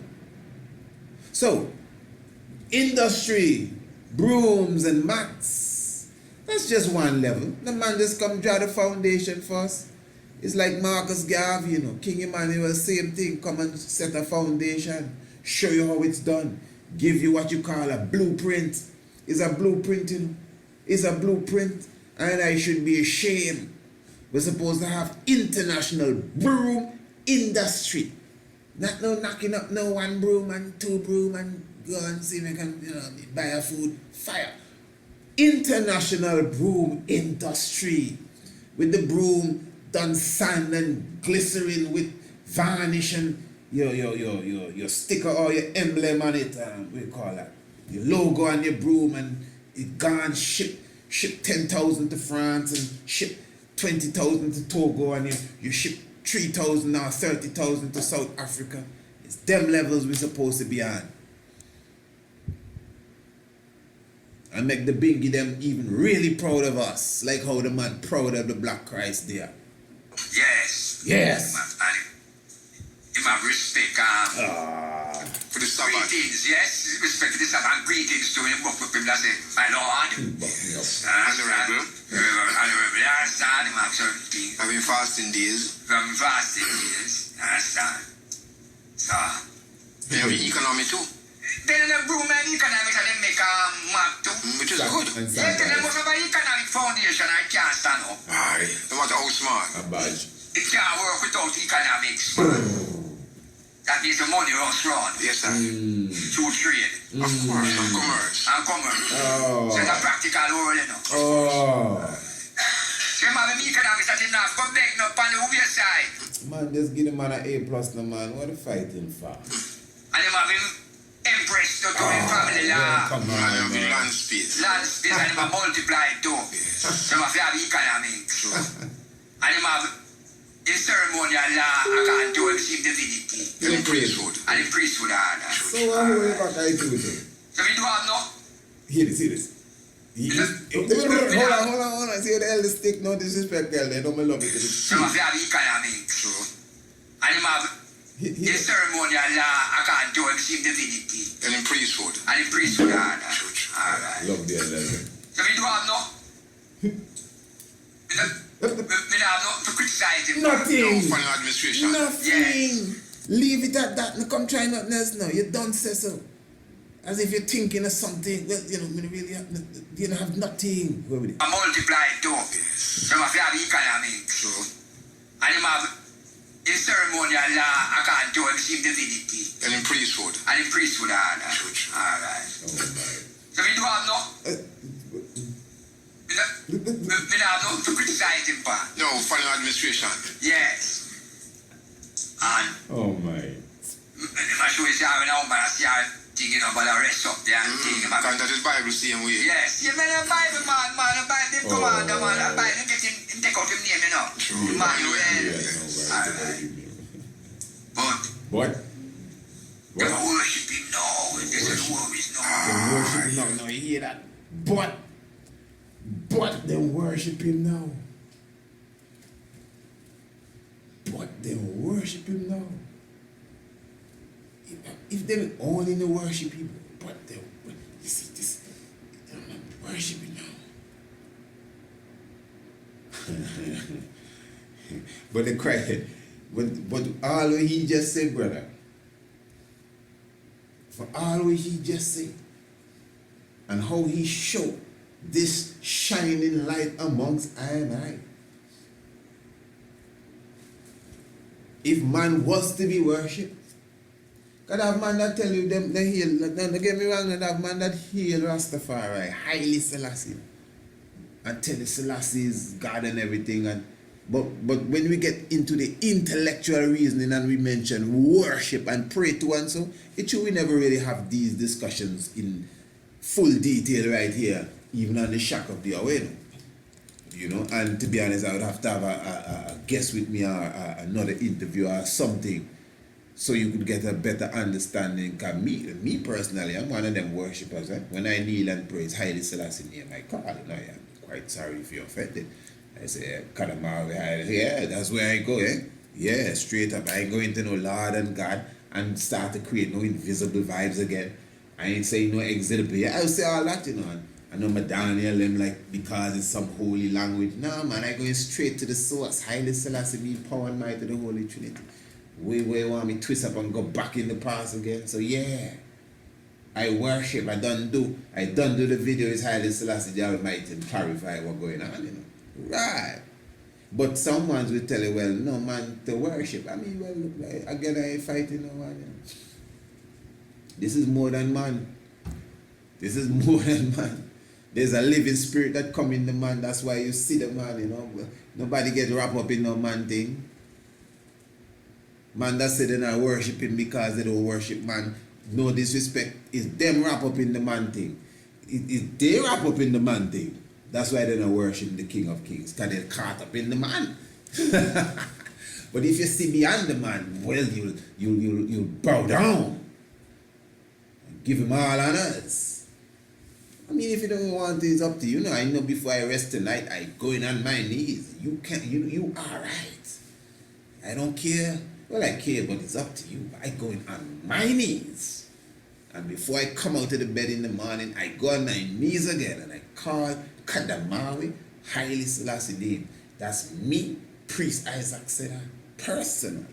[SPEAKER 1] So, industry, brooms and mats, that's just one level. The man just come draw the foundation for us. It's like Marcus Garvey, you know, King Emmanuel, same thing, come and set a foundation, show you how it's done, give you what you call a blueprint. It's a blueprint, you know. It's a blueprint, and I should be ashamed. We're supposed to have international broom industry. Not no knocking up no one broom and two broom and go and see if we can, you know, buy a food. Fire. International broom industry. With the broom done sand and glycerin with varnish and your sticker or your emblem on it. What do you call that? Your logo on your broom, and it gone ship 10,000 to France and ship 20,000 to Togo, and you ship 3,000 or 30,000 to South Africa. It's them levels we're supposed to be on. And make the Bingy them even really proud of us, like how the man proud of the Black Christ there.
[SPEAKER 3] Yes.
[SPEAKER 1] Yes.
[SPEAKER 3] In my respect,
[SPEAKER 4] For the Sabbath.
[SPEAKER 3] greetings, yes, respect to the Sabbath, and greetings to him, walk with him, that's it, my Lord.
[SPEAKER 4] Honorable.
[SPEAKER 3] Honorable, yes, I have certain things.
[SPEAKER 4] Having fasting days.
[SPEAKER 3] From fasting years, understand. So,
[SPEAKER 4] They have economy too.
[SPEAKER 3] then the broom and economics and they make a map too.
[SPEAKER 4] Which is good.
[SPEAKER 3] Yeah, then they must have an economic foundation, I can't stand up.
[SPEAKER 4] Aye. No matter how smart.
[SPEAKER 1] A badge.
[SPEAKER 3] It can't work without economics. That means the money runs round.
[SPEAKER 4] Yes, sir.
[SPEAKER 3] Through trade.
[SPEAKER 4] Of course. And commerce.
[SPEAKER 3] And commerce.
[SPEAKER 1] Oh.
[SPEAKER 3] So it's a practical world, you know.
[SPEAKER 1] Oh.
[SPEAKER 3] So you have economics that enough. Come back now on the other side.
[SPEAKER 1] Man, just give the man an A plus, no man. What are you fighting for?
[SPEAKER 3] And you have him empress to do him family law.
[SPEAKER 1] Come
[SPEAKER 4] And
[SPEAKER 1] on,
[SPEAKER 4] having
[SPEAKER 1] man.
[SPEAKER 4] land space.
[SPEAKER 3] Land space and him multiply it too. So you have economics. And you have in ceremonial law, I can't do him divinity.
[SPEAKER 4] And in priesthood.
[SPEAKER 3] And in priesthood order.
[SPEAKER 1] So what will you back I do with it?
[SPEAKER 3] So we do have no.
[SPEAKER 1] Hear this. Hold on. See the elder stick, no disrespect, girl. They don't love it.
[SPEAKER 3] So you have economics. And you have in ceremonial law, I can't do him divinity.
[SPEAKER 4] And in priesthood.
[SPEAKER 3] And in priesthood order.
[SPEAKER 4] Church.
[SPEAKER 3] Alright.
[SPEAKER 1] Love the elder.
[SPEAKER 3] So we do have no. We don't have no to criticize him.
[SPEAKER 1] Nothing.
[SPEAKER 4] Funny administration.
[SPEAKER 1] Nothing. Leave it at that. No, come try nothing else now. You don't say so. As if you're thinking of something. Well, you know, really you don't have nothing. Go with it.
[SPEAKER 3] I multiply it too. So you have economics. And you have in ceremonial law, I can't do him divinity.
[SPEAKER 4] And in priesthood.
[SPEAKER 3] And in priesthood order.
[SPEAKER 4] Church.
[SPEAKER 3] Alright.
[SPEAKER 1] Oh my.
[SPEAKER 3] So we do have no. We don't have no to criticize him for.
[SPEAKER 4] No, funny administration.
[SPEAKER 3] Yes. And
[SPEAKER 1] Oh my.
[SPEAKER 3] I show you how now, but I see how thinking about the rest up there and thinking about.
[SPEAKER 4] And that is Bible same way.
[SPEAKER 3] Yes, you mean the Bible man, the Bible commander man, the Bible get him take out him name, you know.
[SPEAKER 4] True.
[SPEAKER 3] Emmanuel. But
[SPEAKER 1] What?
[SPEAKER 3] the worship him now, there's a worries
[SPEAKER 1] Them
[SPEAKER 3] now.
[SPEAKER 1] worship him now. You hear that? But them worship him now. But they worship him now. If they only know worship him, but you see this, they're not worshiping now. But they cry. But all what he just said, brother, for all what he just said, and how he showed this shining light amongst I and I. If man was to be worshipped, God have man that tell you them they heal. Don't get me wrong, God have man that heal Rastafari, highly Selassie, and tell you Selassie is God and everything. And but when we get into the intellectual reasoning and we mention worship and pray to and so, it should we never really have these discussions in full detail right here, even on the shock of the hour. You know, and to be honest, I would have to have a guest with me or another interview or something so you could get a better understanding. Because me personally, I'm one of them worshippers. When I kneel and praise Haile Selassie name, I call it. I am quite sorry if you're offended. I say, Kadamawi Haile. Yeah, that's where I go, Yeah, straight up. I ain't going to no Lord and God and start to create no invisible vibes again. I ain't saying no exhibit. Yeah, I'll say all that, you know. I know my Daniel them like because it's some holy language. No man, I going straight to the source. Haile Selassie being power and might of the Holy Trinity. We want me twist up and go back in the past again. So yeah, I worship. I done do the video is Haile Selassie the Almighty and clarify what's going on, you know. Right. But some ones will tell you, well, no man to worship. I mean, well, look, again I ain't fighting no one. You know. This is more than man. This is more than man. There's a living spirit that come in the man. That's why you see the man, you know. Nobody get wrapped up in no man thing. Man that say they're not worshiping because they don't worship man. No disrespect. It's them wrap up in the man thing. It's they wrap up in the man thing. That's why they're not worshiping the King of Kings. Because they're caught up in the man. But if you see beyond the man, well, you'll bow down. And give him all honors. I mean, if you don't want it, it's up to you. I know before I rest tonight, I going on my knees. You are right. I don't care. Well, I care, but it's up to you. I going on my knees. And before I come out of the bed in the morning, I go on my knees again and I call Kadamawi Haile Selassie name. That's me, Priest Isaac said that personally.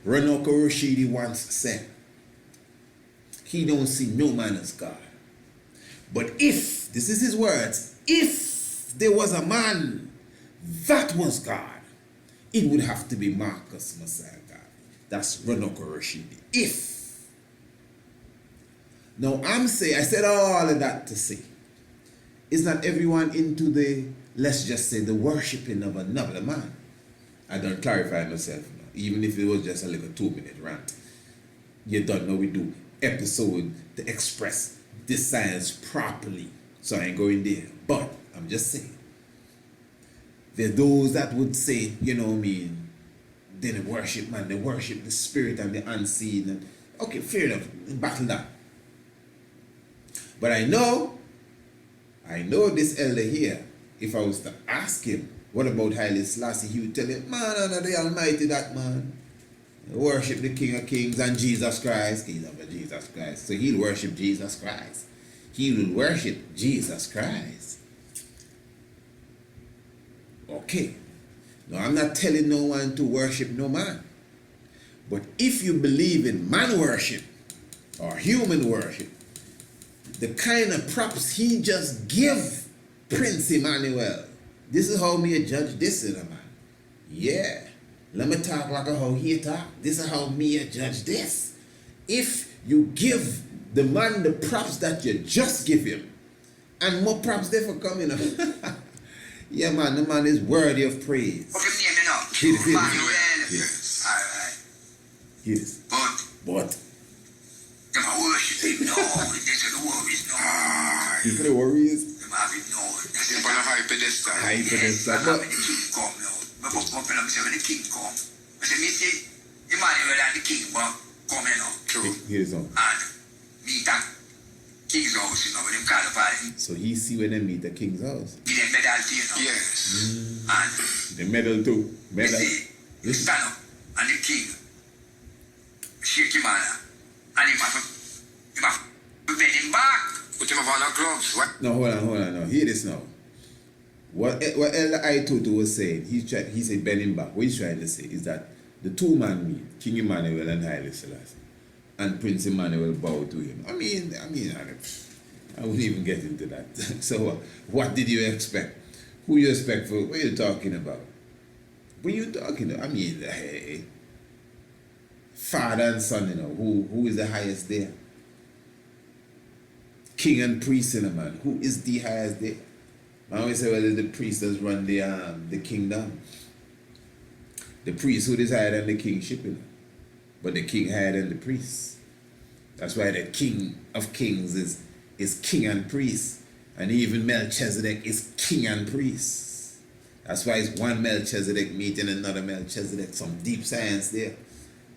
[SPEAKER 1] Ranoko Rashidi once said, he don't see no man as God. But if, this is his words, if there was a man that was God, it would have to be Marcus Messiah God. That's Ranoko Rashidi. If. Now I said all of that to say, is not everyone into the, let's just say, the worshipping of another man. I don't clarify myself now, even if it was just a little 2-minute rant. You don't know we do episode to express this science properly. So I ain't going there. But I'm just saying. There are those that would say, you know what I mean, they worship man, they worship the spirit and the unseen. And, okay, fair enough, battle that. But I know this elder here, if I was to ask him, what about Haile Selassie, he would tell him, man, under the Almighty that man. Worship the King of Kings and Jesus Christ. He loves Jesus Christ. So he'll worship Jesus Christ. He will worship Jesus Christ. Okay. Now I'm not telling no one to worship no man. But if you believe in man worship or human worship, the kind of props he just give Prince Emmanuel, this is how me judge this in a man. Yeah. Let me talk like how he talk. This is how me judge this. If you give the man the props that you just give him, and more props there for coming up. Yeah, man, the man is worthy of praise.
[SPEAKER 3] What's your name, you know?
[SPEAKER 1] Emmanuel.
[SPEAKER 3] Yes. Alright.
[SPEAKER 1] Yes. But.
[SPEAKER 3] Them are worshiping. No, this is the worries. No.
[SPEAKER 1] You the worries?
[SPEAKER 3] Them have it. No.
[SPEAKER 4] They're on a high pedestal.
[SPEAKER 1] High pedestal.
[SPEAKER 3] But when the king come now. But when the king come. I say, me see Emmanuel and the king come, you know.
[SPEAKER 4] True.
[SPEAKER 1] Here's on.
[SPEAKER 3] And meet at king's house, you know, when them call the party.
[SPEAKER 1] So he see when they meet the king's house.
[SPEAKER 3] Give them better royalty, you know.
[SPEAKER 4] Yes.
[SPEAKER 3] And
[SPEAKER 1] The medal too.
[SPEAKER 3] you
[SPEAKER 1] Medal.
[SPEAKER 3] see, he stand up and the king shake him hand and him have to bend him back.
[SPEAKER 4] Put him up on the gloves. What?
[SPEAKER 1] No, hold on. No, hear this now. What Elder Aitutu was saying, he said bend him back. What he's trying to say is that the two man meet, King Emmanuel and Haile Selassie, and Prince Emmanuel bow to him. I wouldn't even get into that. So what did you expect? Who you expect for? What are you talking about? What are you talking about? Hey, father and son, you know, who is the highest there? King and priest, you know, man. Who is the highest there? I always say, well, the priest does run the kingdom. The priesthood is higher than the kingship, you know. But the king higher than the priest. That's why the king of kings is king and priest. And even Melchizedek is king and priest. That's why it's one Melchizedek meeting another Melchizedek. Some deep science there.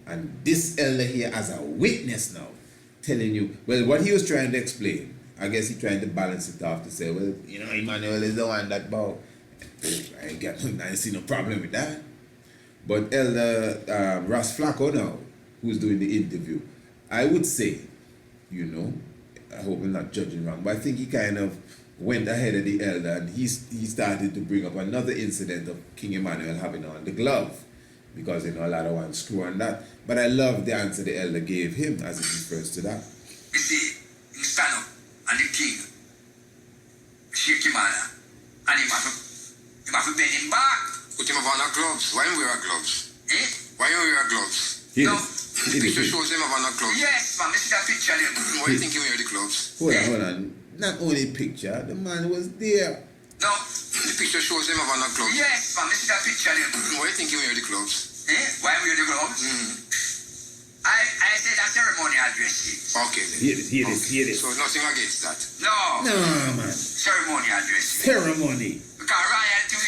[SPEAKER 1] And this elder here as a witness now, telling you, well, what he was trying to explain, I guess he's trying to balance it off to say, well, you know, Emmanuel is the one that bowed. I see no problem with that. But Elder Ross Flacco now, who's doing the interview, I would say, you know, I hope I'm not judging wrong, but I think he kind of went ahead of the elder and he started to bring up another incident of King Emmanuel having on the glove. Because, you know, a lot of ones screw on that. But I love the answer the elder gave him as it refers to that.
[SPEAKER 3] You see, he stand up and the king shake him hand and him have to bend him back.
[SPEAKER 4] Put him up on the gloves. Why you wear gloves?
[SPEAKER 3] Eh?
[SPEAKER 4] Why you wear gloves?
[SPEAKER 1] Here
[SPEAKER 3] No.
[SPEAKER 1] it is.
[SPEAKER 4] The picture shows him up on the gloves.
[SPEAKER 3] Yes, man, this is that picture there.
[SPEAKER 4] Why do you think he wear the gloves?
[SPEAKER 1] Hold on. Not only picture, the man was there.
[SPEAKER 3] No.
[SPEAKER 4] The picture shows him up on the gloves.
[SPEAKER 3] Yes, man, this is that picture there.
[SPEAKER 4] Why do you think he wear the gloves?
[SPEAKER 3] Eh? Why wear the gloves? I said a ceremonial dress.
[SPEAKER 4] Okay.
[SPEAKER 1] Here it is.
[SPEAKER 4] So nothing against that.
[SPEAKER 3] No.
[SPEAKER 1] No, man.
[SPEAKER 3] Ceremonial dress.
[SPEAKER 1] Ceremony.
[SPEAKER 3] Because royalty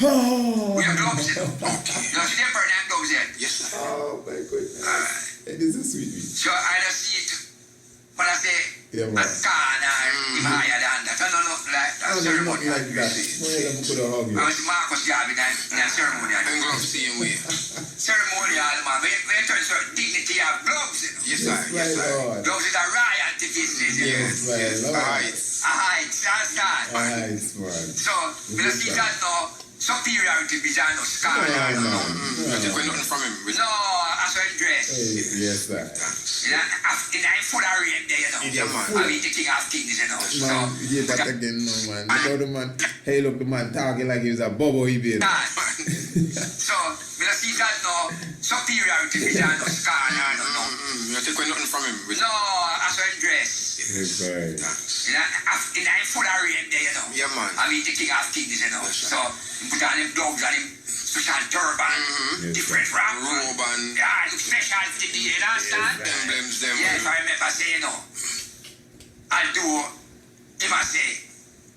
[SPEAKER 1] Oh.
[SPEAKER 3] we have gloves in. Okay. No, see them burn them gloves in.
[SPEAKER 4] Yes, sir.
[SPEAKER 1] Oh, my goodness.
[SPEAKER 3] Alright.
[SPEAKER 1] It is a sweet meat.
[SPEAKER 3] So I don't see it when I say
[SPEAKER 1] Yeah,
[SPEAKER 3] a
[SPEAKER 1] man.
[SPEAKER 3] corner higher than that. No, like that.
[SPEAKER 1] Oh, there's nothing
[SPEAKER 3] Ceremonial
[SPEAKER 1] like that.
[SPEAKER 3] dress.
[SPEAKER 1] Why them could have hugged you?
[SPEAKER 3] I was Marcus job in a ceremonial
[SPEAKER 4] And
[SPEAKER 3] dress.
[SPEAKER 4] gloves same way.
[SPEAKER 3] Ceremonial, man. We turn certain dignity of gloves, you know.
[SPEAKER 4] Yes, sir. Yes, sir.
[SPEAKER 1] Lord.
[SPEAKER 3] Gloves is a royalty business, you know.
[SPEAKER 4] Yes,
[SPEAKER 1] my
[SPEAKER 4] yes.
[SPEAKER 1] Lord.
[SPEAKER 4] Alright.
[SPEAKER 3] That's that.
[SPEAKER 1] Nice, man.
[SPEAKER 3] So, we don't see that no superiority behind us.
[SPEAKER 1] No.
[SPEAKER 4] I think we're nothing from him.
[SPEAKER 3] No, as well dress.
[SPEAKER 1] Yes, sir.
[SPEAKER 3] In a full array there, you know.
[SPEAKER 4] Yeah, man.
[SPEAKER 3] I mean, the king of kings, you know.
[SPEAKER 1] Man, yeah, that again, no, man. Look how the man, hey, look, the man talking like he was a bobo, he been.
[SPEAKER 3] So, we don't see that no superiority behind us. No.
[SPEAKER 4] I think we're nothing from him.
[SPEAKER 3] No, as well dress.
[SPEAKER 1] Yes, right.
[SPEAKER 3] In a full array there, you know.
[SPEAKER 4] Yeah, man.
[SPEAKER 3] I mean, the king of kings, you know. So, he put on him gloves and him special turban,
[SPEAKER 1] Yes,
[SPEAKER 3] different wrap.
[SPEAKER 4] Robe and
[SPEAKER 3] Yeah, look special for the day, you understand?
[SPEAKER 4] emblems them.
[SPEAKER 3] Yes, I remember saying, no. Although, him I say,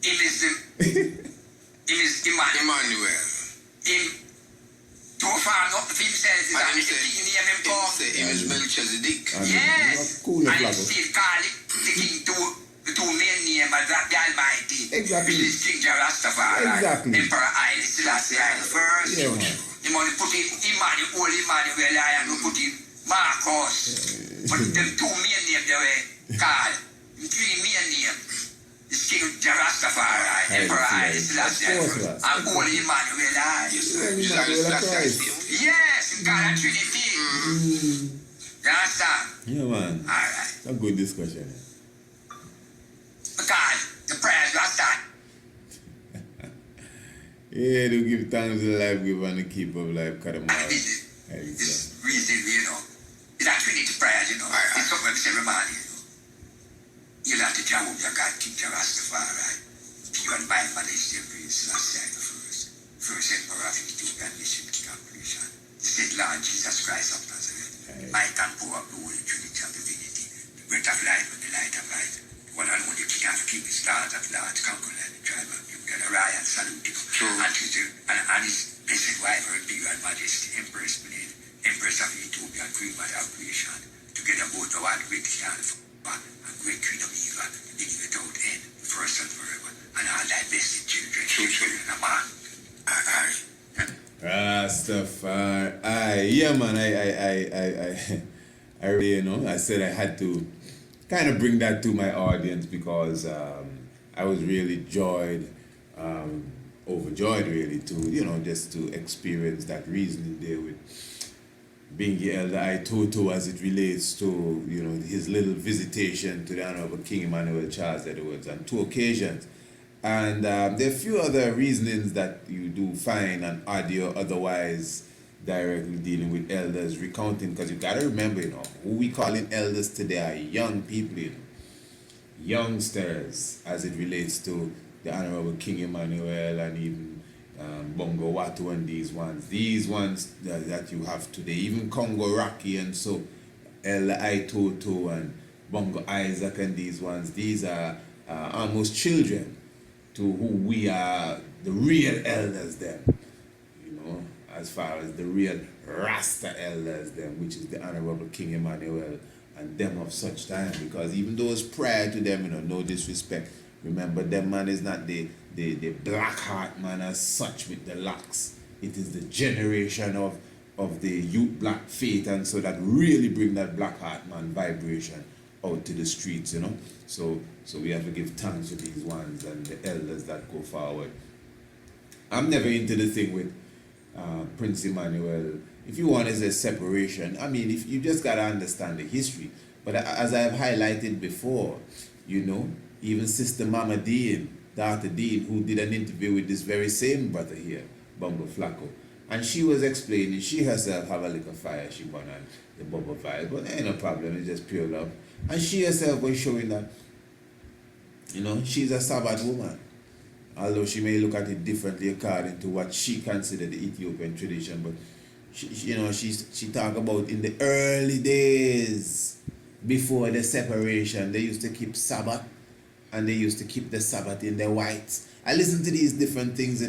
[SPEAKER 3] him is Emmanuel.
[SPEAKER 4] Emmanuel.
[SPEAKER 3] Him, too far not for himself, is
[SPEAKER 4] I
[SPEAKER 3] that
[SPEAKER 4] didn't
[SPEAKER 3] the
[SPEAKER 4] say-
[SPEAKER 3] king name him
[SPEAKER 4] Him
[SPEAKER 3] come.
[SPEAKER 4] say him is Melchizedek.
[SPEAKER 3] Yes,
[SPEAKER 1] Cool,
[SPEAKER 3] and him
[SPEAKER 1] Flacco.
[SPEAKER 3] still call it the king the two main name of the Almighty.
[SPEAKER 1] Exactly.
[SPEAKER 3] Which is King Rastafari.
[SPEAKER 1] Exactly.
[SPEAKER 3] Emperor Haile Selassie I first.
[SPEAKER 1] Yeah, man.
[SPEAKER 3] He only put in Emmanuel, and we put in Marcus. But them two main names they were called. Three main names. It's King Rastafari, Emperor Haile Selassie,
[SPEAKER 1] Of course, Ras.
[SPEAKER 3] and Holy Emmanuel.
[SPEAKER 4] Yes,
[SPEAKER 1] Yeah,
[SPEAKER 4] sir.
[SPEAKER 1] you
[SPEAKER 4] Jesus
[SPEAKER 1] might well
[SPEAKER 4] Christ
[SPEAKER 1] Christ.
[SPEAKER 4] is him.
[SPEAKER 3] Yes, in God and Trinity. You understand?
[SPEAKER 1] Yeah, man.
[SPEAKER 3] Alright.
[SPEAKER 1] It's a good discussion.
[SPEAKER 3] Because the prayers you start.
[SPEAKER 1] Yeah, to give thanks to the life giver and the keeper of life, cut them out.
[SPEAKER 3] This reason, you know, it's a Trinity prayers, you know. It's something we say every morning, you know. You like to Jehovah, God, King Rastafari. You and my man is the priest, last time the first emperor of Ethiopian nation, King of creation. He said, Lord Jesus Christ of Nazareth, might and power of the Holy Trinity of divinity, the breath of life and the light of light. One and only King of kings, Lord of lords, conqueror and the tribe of Judah, and a royal salute, you know. And his blessed wife, her bigger and majesty, Empress Benin, Empress of Ethiopia, Queen Mother of creation, together both the one great King and great Queen of Eva, beginning without end, first and forever, and all thy blessed children, children of man.
[SPEAKER 1] Rastafari. Yeah, man. I really, I said I had to kind of bring that to my audience because I was really overjoyed really to, just to experience that reasoning there with Bingi Elder I Toto as it relates to, his little visitation to the Honorable King Emmanuel Charles Edwards on 2 occasions. And there are a few other reasonings that you do find on audio otherwise directly dealing with elders recounting, because you gotta remember, who we calling elders today are young people, youngsters as it relates to the Honorable King Emmanuel and even Bongo Watu and these ones that you have today, even Congo Rocky and so Elder Itoto and Bongo Isaac and these are almost children to who we are, the real elders them, as far as the real Rasta elders them, which is the Honorable King Emmanuel and them of such time, because even those prior to them, no disrespect, remember them man is not the black heart man as such with the locks. It is the generation of the youth black faith and so that really bring that black heart man vibration out to the streets, So we have to give thanks to these ones and the elders that go forward. I'm never into the thing with Prince Emmanuel. If you want, is a separation. I mean, if you just gotta understand the history. But as I've highlighted before, even Sister Mama Dean, Dr. Dean, who did an interview with this very same brother here, Bumble Flacco, and she was explaining, she herself have a little fire she burn on the bubble fire, but ain't no problem, it's just pure love. And she herself was showing that, she's a Sabbath woman. Although she may look at it differently according to what she considered the Ethiopian tradition, but she talk about in the early days before the separation, they used to keep Sabbath and they used to keep the Sabbath in the whites. I listen to these different things,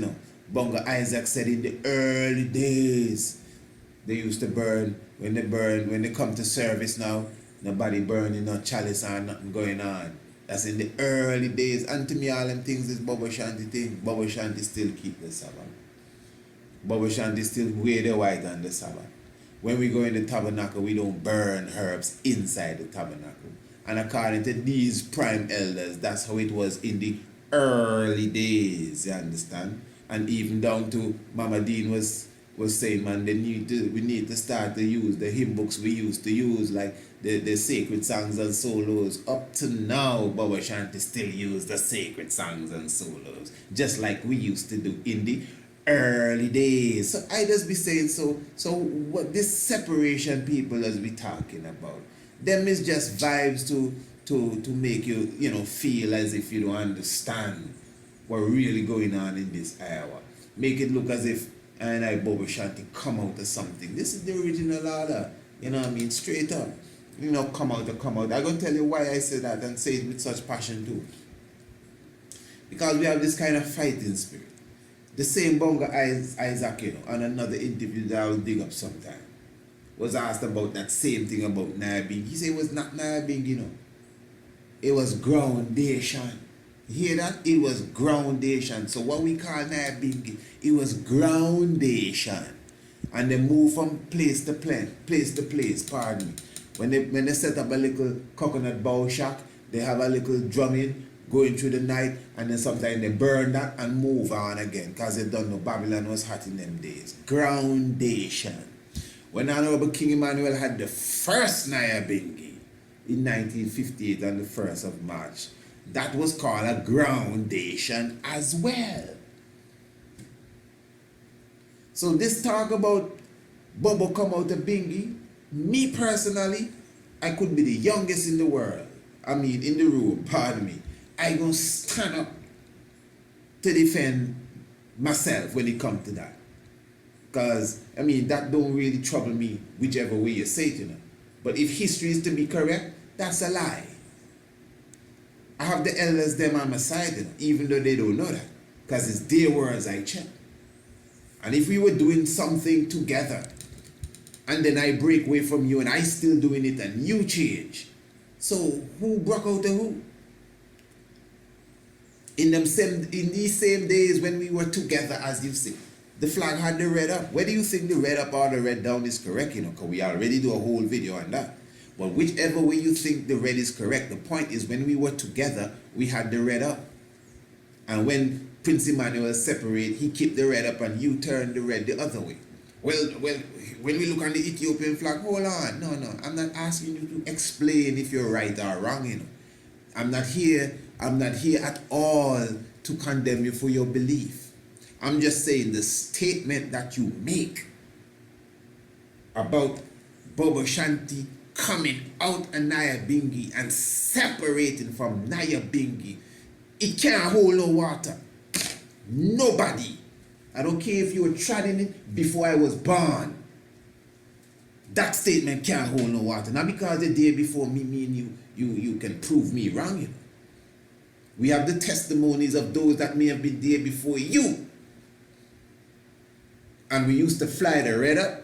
[SPEAKER 1] Bongo Isaac said in the early days they used to burn, when they come to service now, nobody burning no chalice or nothing going on. That's in the early days. And to me, all them things is Bobo Shanti thing. Bobo Shanti still keep the Sabbath. Bobo Shanti still wear the white on the Sabbath. When we go in the tabernacle, we don't burn herbs inside the tabernacle. And according to these prime elders, that's how it was in the early days, you understand? And even down to Mama Dean was saying, man, we need to start to use the hymn books we used to use, like the sacred songs and solos. Up to now, Baba Shanti still use the sacred songs and solos, just like we used to do in the early days. So I just be saying, so what this separation people as we talking about, them is just vibes to make you, feel as if you don't understand what really going on in this hour. Make it look as if and I Bobo Shanti come out of something. This is the original order. You know what I mean? Straight up. Come out. I'm going to tell you why I say that and say it with such passion too. Because we have this kind of fighting spirit. The same Bongo Isaac, on another interview that I will dig up sometime, was asked about that same thing about Nyahbinghi. He said it was not Nyahbinghi, It was groundation. You hear that? It was groundation. So what we call Nyahbinghi, it was groundation. And they move from place to place, pardon me. When they set up a little coconut bow shack, they have a little drumming going through the night, and then sometimes they burn that and move on again, because they don't know Babylon was hot in them days. Groundation. When Honorable King Emmanuel had the first Nyahbinghi in 1958 on the 1st of March, that was called a groundation as well. So this talk about Bobo come out of Bingi, me personally, I could be the youngest in the world. In the room, pardon me. I gonna stand up to defend myself when it comes to that. Because, that don't really trouble me whichever way you say it, But if history is to be correct, that's a lie. I have the elders them on my side, even though they don't know that. Because it's their words I check. And if we were doing something together, and then I break away from you and I still doing it and you change, so who broke out the who? in these same days when we were together, as you say, the flag had the red up. Whether you think the red up or the red down is correct, because we already do a whole video on that. But whichever way you think the red is correct, the point is when we were together, we had the red up. And when Prince Emmanuel separate, he kept the red up and you turned the red the other way. Well, when we look on the Ethiopian flag, hold on, no, I'm not asking you to explain if you're right or wrong, I'm not here at all to condemn you for your belief. I'm just saying the statement that you make about Bobo Shanti coming out of Nyahbinghi and separating from Nyahbinghi, it can't hold no water. Nobody. I don't care if you were treading it before I was born. That statement can't hold no water. Not because the day before me and you can prove me wrong, We have the testimonies of those that may have been there before you. And we used to fly the red up.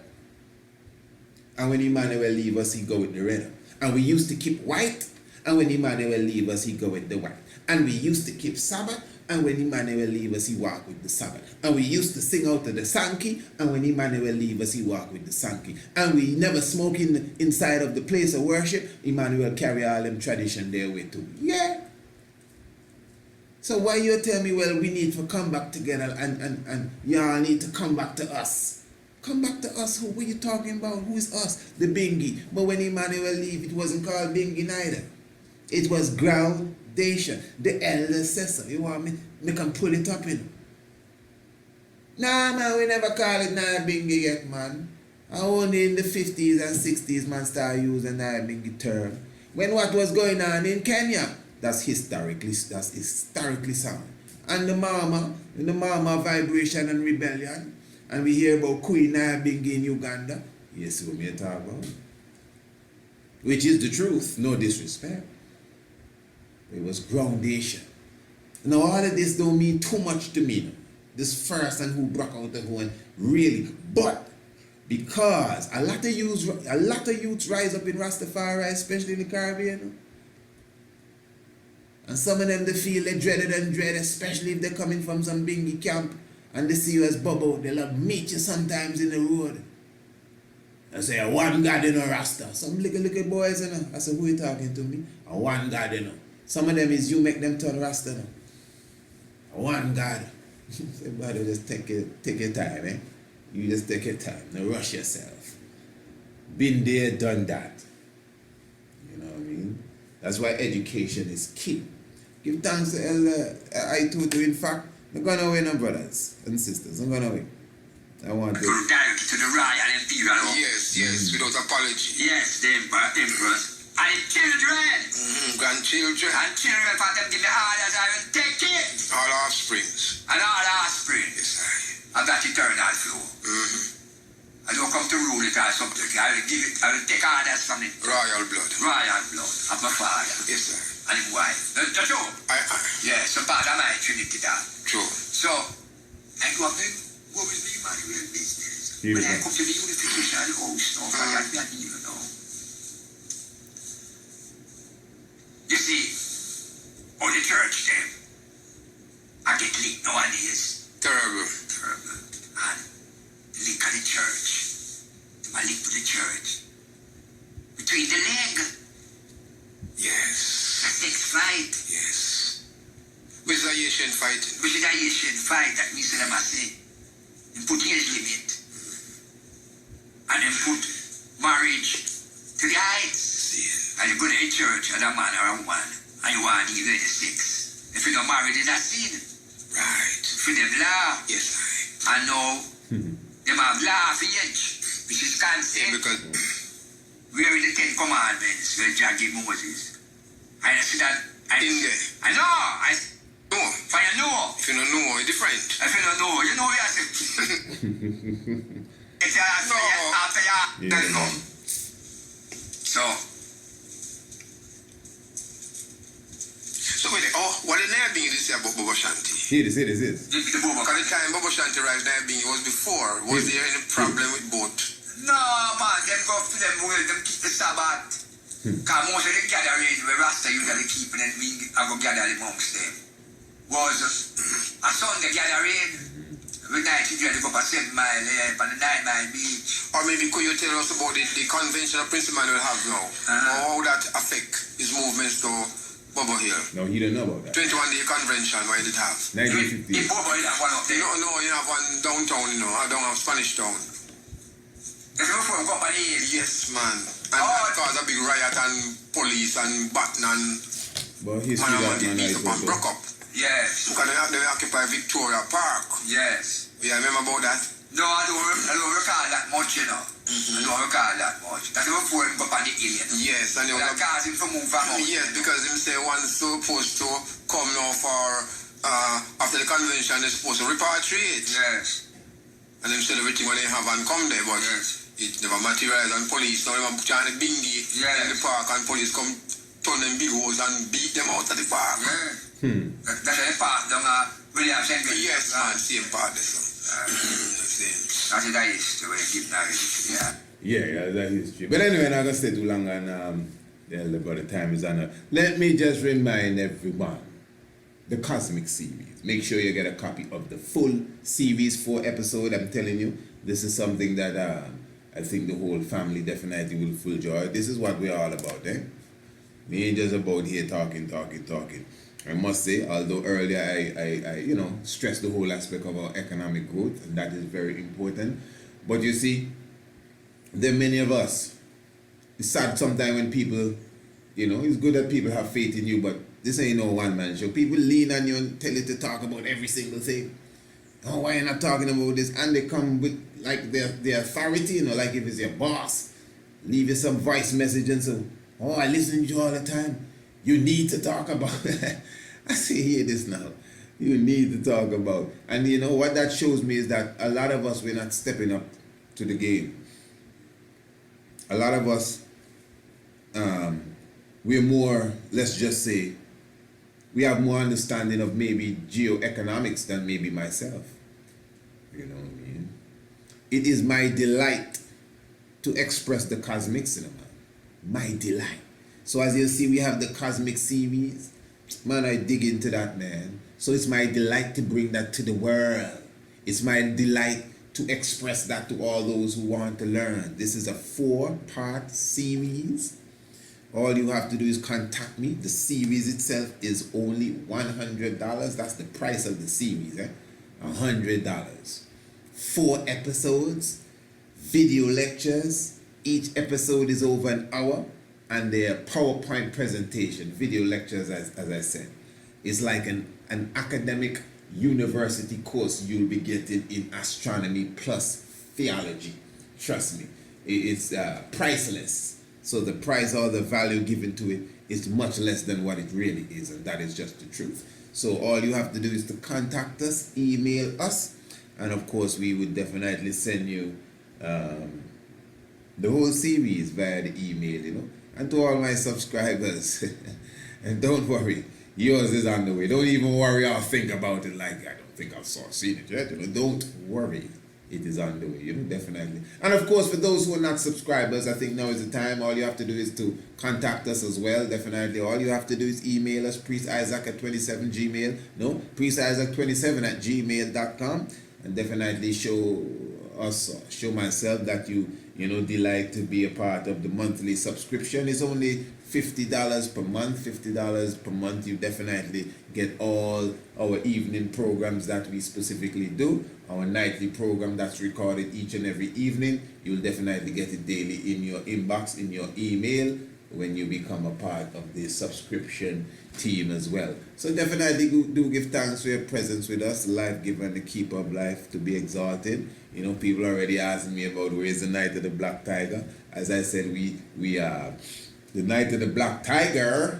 [SPEAKER 1] And when Emmanuel leave us, he go with the red up. And we used to keep white. And when Emmanuel leave us, he go with the white. And we used to keep Sabbath. And when Emmanuel leave us, he walk with the Sabbath. And we used to sing out of the Sankey. And when Emmanuel leave us, he walk with the Sankey. And we never smoke inside of the place of worship. Emmanuel carry all them tradition there with too. Yeah. So why you tell me, well, we need to come back together and y'all need to come back to us? Come back to us? Who are you talking about? Who is us? The Bingi. But when Emmanuel leave, it wasn't called Bingi neither. It was groundation. The elder says so. You want me can pull it up in? Nah, man, we never call it Nyahbinghi yet, man. I only in the 50s and 60s, man, start using Nyahbinghi term. When what was going on in Kenya? That's historically sound. And the mama vibration and rebellion. And we hear about Queen Nyahbinghi in Uganda. Yes, what me talk about. Which is the truth, no disrespect. It was groundation. Now all of this don't mean too much to me. This first and who broke out of one, really. But because a lot of youths rise up in Rastafari, especially in the Caribbean. And some of them they feel they dread, especially if they're coming from some Bingi camp and they see you as Bobo, they'll meet you sometimes in the road. And say, one God in a Rasta. Some little boys, I said, who you talking to me? One God, Some of them is you make them turn Rasta, One God. Say, brother, just take your time, eh? You just take your time. Don't rush yourself. Been there, done that. You know what I mean? That's why education is key. Give thanks to Elder I2. In fact, I'm going away now, brothers and sisters. I'm going away. I want to...
[SPEAKER 3] Directly to the royal imperial.
[SPEAKER 4] Yes, without apology.
[SPEAKER 3] Yes, the emperors. And children.
[SPEAKER 4] Grandchildren.
[SPEAKER 3] And children, for them give me orders, I will take it.
[SPEAKER 4] All offsprings.
[SPEAKER 3] And all offspring.
[SPEAKER 4] Yes,
[SPEAKER 3] Of that eternal flow. I don't come to rule it or something. I will take orders from it.
[SPEAKER 4] Royal blood.
[SPEAKER 3] Royal blood of my father.
[SPEAKER 4] Yes, sir.
[SPEAKER 3] And his wife. That's true.
[SPEAKER 4] Aye.
[SPEAKER 3] Yes, so part of my Trinity that.
[SPEAKER 4] True.
[SPEAKER 3] So, I go up and go with the Emmanuel business. When I come to the unification of the house, no, for that, I even know. You see, all the church, them, I get leaked nowadays.
[SPEAKER 4] Terrible.
[SPEAKER 3] And link of the church. I link to the church. Between the leg.
[SPEAKER 4] Yes.
[SPEAKER 3] That takes fight.
[SPEAKER 4] Yes. Which is a Asian fighting.
[SPEAKER 3] Which is a Asian fight that means them say. And put age limit. And then put marriage to the heights. And you go to a church and a man or a woman. And you want to give them the sex. If you don't marry, then that's sin.
[SPEAKER 4] Right.
[SPEAKER 3] For them law.
[SPEAKER 4] Yes,
[SPEAKER 3] and now, them have law for age, which is consent.
[SPEAKER 4] Yeah, because
[SPEAKER 3] where is the 10 Commandments where Jah gave Moses? I see that.
[SPEAKER 4] in there.
[SPEAKER 3] I know.
[SPEAKER 4] No.
[SPEAKER 3] For you know.
[SPEAKER 4] If you don't know, it's different.
[SPEAKER 3] If you don't know, you know what I say. It's after you don't know.
[SPEAKER 4] So wait, what did Nyahbinghi this year about Bobo Shanti?
[SPEAKER 1] It is.
[SPEAKER 3] The Bobo.
[SPEAKER 4] Because the time Bobo Shanti rise Nyahbinghi was before. Was there any problem with both?
[SPEAKER 3] No, man. Them go for them will them keep the Sabbath. Because most of the gathering where Rasta usually keep and then we go gather amongst them. was a Sunday gathering. Every night you drive up a 7 mile here on the 9 Mile beach.
[SPEAKER 4] Or maybe could you tell us about the convention that Prince Emmanuel have now? Or how that affect his movements to Bobo Hill?
[SPEAKER 1] No, he don't know about that.
[SPEAKER 4] 21-day convention, why did it have?
[SPEAKER 1] 1950.
[SPEAKER 3] In Bobo Hill have one up there.
[SPEAKER 4] No, you have one downtown, I don't have Spanish Town.
[SPEAKER 3] There's no phone company here.
[SPEAKER 4] Yes, man. And that caused a big riot and police and baton and
[SPEAKER 1] But history that man
[SPEAKER 4] beat
[SPEAKER 1] is
[SPEAKER 4] up and broke up.
[SPEAKER 3] Yes.
[SPEAKER 4] Because they occupy Victoria Park.
[SPEAKER 3] Yes.
[SPEAKER 4] Yeah, remember about that?
[SPEAKER 3] No, I don't recall that much, you know. I don't recall that much. That's before him go on the hill, you know.
[SPEAKER 4] Yes, and
[SPEAKER 3] That caused him to move from out.
[SPEAKER 4] yes, because him say one's supposed to come now for after the convention they're supposed to repatriate.
[SPEAKER 3] Yes.
[SPEAKER 4] And them said everything when they have and come there, but
[SPEAKER 3] Yes.
[SPEAKER 4] it never materialized and police now they put Nyahbinghi in the park and police come turn them big holes and beat them out of the park.
[SPEAKER 3] Yeah. That's the part down William St.
[SPEAKER 4] Yes, man, same part there, so.
[SPEAKER 3] That's the history where you give Nyahbinghi. Yeah.
[SPEAKER 1] Yeah, that's history. But anyway, I'm not going to stay too long and the elder brother time is on. Let me just remind everyone, the Cosmic series. Make sure you get a copy of the full series 4 episode. I'm telling you, this is something that I think the whole family definitely will full joy. This is what we're all about, eh? We ain't just about here talking. I must say, although earlier I stressed the whole aspect of our economic growth, and that is very important. But you see, there are many of us. It's sad sometimes when people, it's good that people have faith in you, but this ain't no one-man show. People lean on you and tell you to talk about every single thing. Oh, why are you not talking about this? And they come with like their authority, like if it's your boss, leave you some voice message and say, oh, I listen to you all the time. You need to talk about it. I say, hear this now. You need to talk about. And what that shows me is that a lot of us, we're not stepping up to the game. A lot of us, we're more, let's just say, we have more understanding of maybe geoeconomics than maybe myself. You know what I mean? It is my delight to express the cosmic cinema. My delight. So as you see, we have the Cosmic series. Man, I dig into that, man. So it's my delight to bring that to the world. It's my delight to express that to all those who want to learn. This is a 4-part series. All you have to do is contact me. The series itself is only $100. That's the price of the series, $100. 4 episodes, video lectures. Each episode is over an hour. And their PowerPoint presentation, video lectures, as I said, is like an academic university course you'll be getting in astronomy plus theology. Trust me, it's priceless. So the price or the value given to it is much less than what it really is, and that is just the truth. So all you have to do is to contact us, email us, and of course we would definitely send you the whole series via the email, And to all my subscribers, and don't worry, yours is on the way. Don't even worry or think about it like, I don't think I've seen it yet. Don't worry, it is on the way, definitely. And of course, for those who are not subscribers, I think now is the time. All you have to do is to contact us as well, definitely. All you have to do is email us, priestisaac@27gmail. No, priestisaac27@gmail.com. And definitely show myself that you delight to be a part of the monthly subscription. It's only $50 per month. $50 per month. You definitely get all our evening programs that we specifically do. Our nightly program that's recorded each and every evening. You'll definitely get it daily in your inbox, in your email, when you become a part of the subscription team as well. So definitely do give thanks for your presence with us, the life giver and the keeper of life, to be exalted. People already asking me about where's the Night of the Black Tiger. As I said, we are the Night of the Black Tiger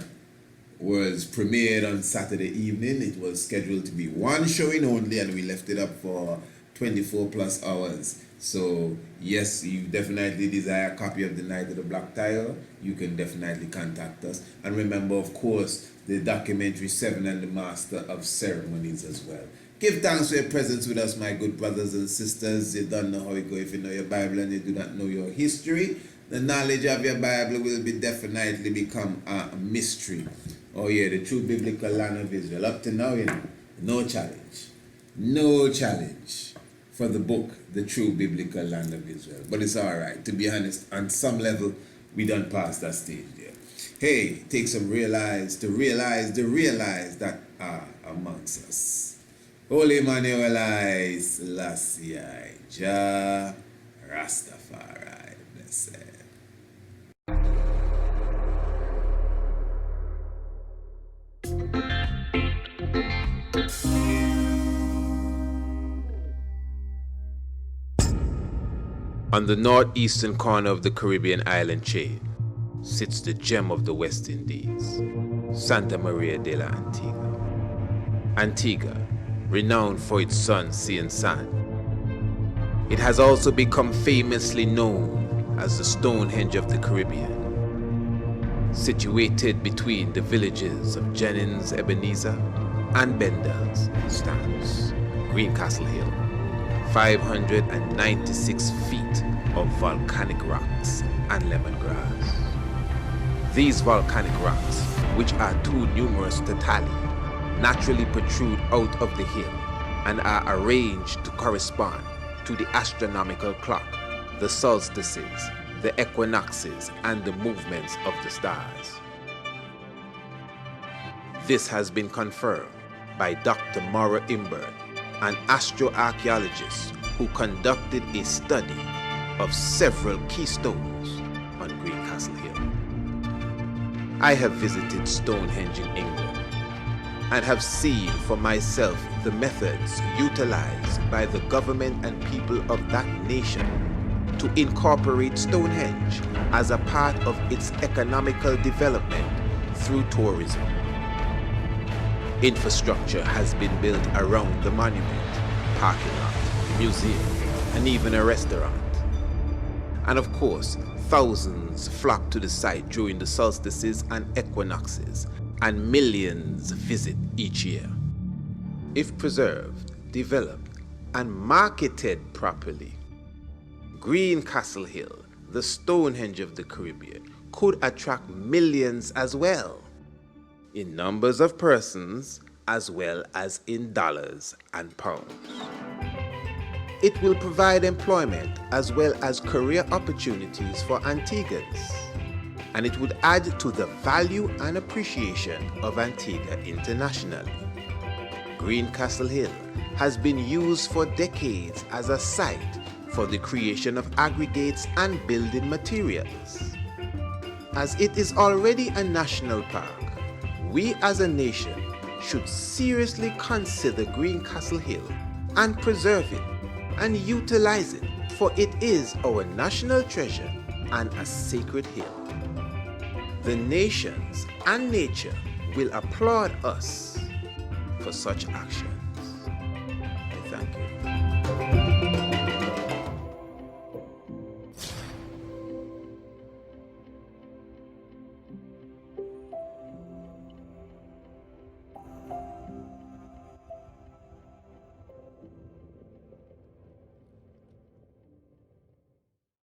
[SPEAKER 1] was premiered on Saturday evening. It was scheduled to be one showing only, and we left it up for 24 plus hours. So yes, you definitely desire a copy of the Night of the Black Tiger, you can definitely contact us. And remember, of course, the documentary 7 and the Master of Ceremonies as well. Give thanks for your presence with us, my good brothers and sisters. You don't know how it goes if you know your Bible and you do not know your history. The knowledge of your Bible will definitely become a mystery. Oh yeah, the true biblical land of Israel. Up to now, No challenge. No challenge for the book, The True Biblical Land of Israel. But it's all right. To be honest, on some level, we done past that stage there. Hey, take some realize that are amongst us. Holy Emmanuel, Selassie, Jah, Rastafari, blessed. On the northeastern corner of the Caribbean island chain sits the gem of the West Indies, Santa Maria de la Antigua. Antigua, renowned for its sun, sea and sand. It has also become famously known as the Stonehenge of the Caribbean. Situated between the villages of Jennings, Ebenezer, and Bendel's stands Greencastle Hill, 596 feet of volcanic rocks and lemongrass. These volcanic rocks, which are too numerous to tally, naturally protrude out of the hill and are arranged to correspond to the astronomical clock, the solstices, the equinoxes, and the movements of the stars. This has been confirmed by Dr. Maura Imbert, an astroarchaeologist who conducted a study of several keystones on Greencastle Hill. I have visited Stonehenge in England and have seen for myself the methods utilized by the government and people of that nation to incorporate Stonehenge as a part of its economical development through tourism. Infrastructure has been built around the monument, parking lot, museum, and even a restaurant. And of course, thousands flock to the site during the solstices and equinoxes, and millions visit each year. If preserved, developed, and marketed properly, Greencastle Hill, the Stonehenge of the Caribbean, could attract millions as well, in numbers of persons as well as in dollars and pounds. It will provide employment as well as career opportunities for Antiguans, and it would add to the value and appreciation of Antigua internationally. Greencastle Hill has been used for decades as a site for the creation of aggregates and building materials. As it is already a national park, we as a nation should seriously consider Greencastle Hill and preserve it and utilize it, for it is our national treasure and a sacred hill. The nations and nature will applaud us for such actions. I thank you.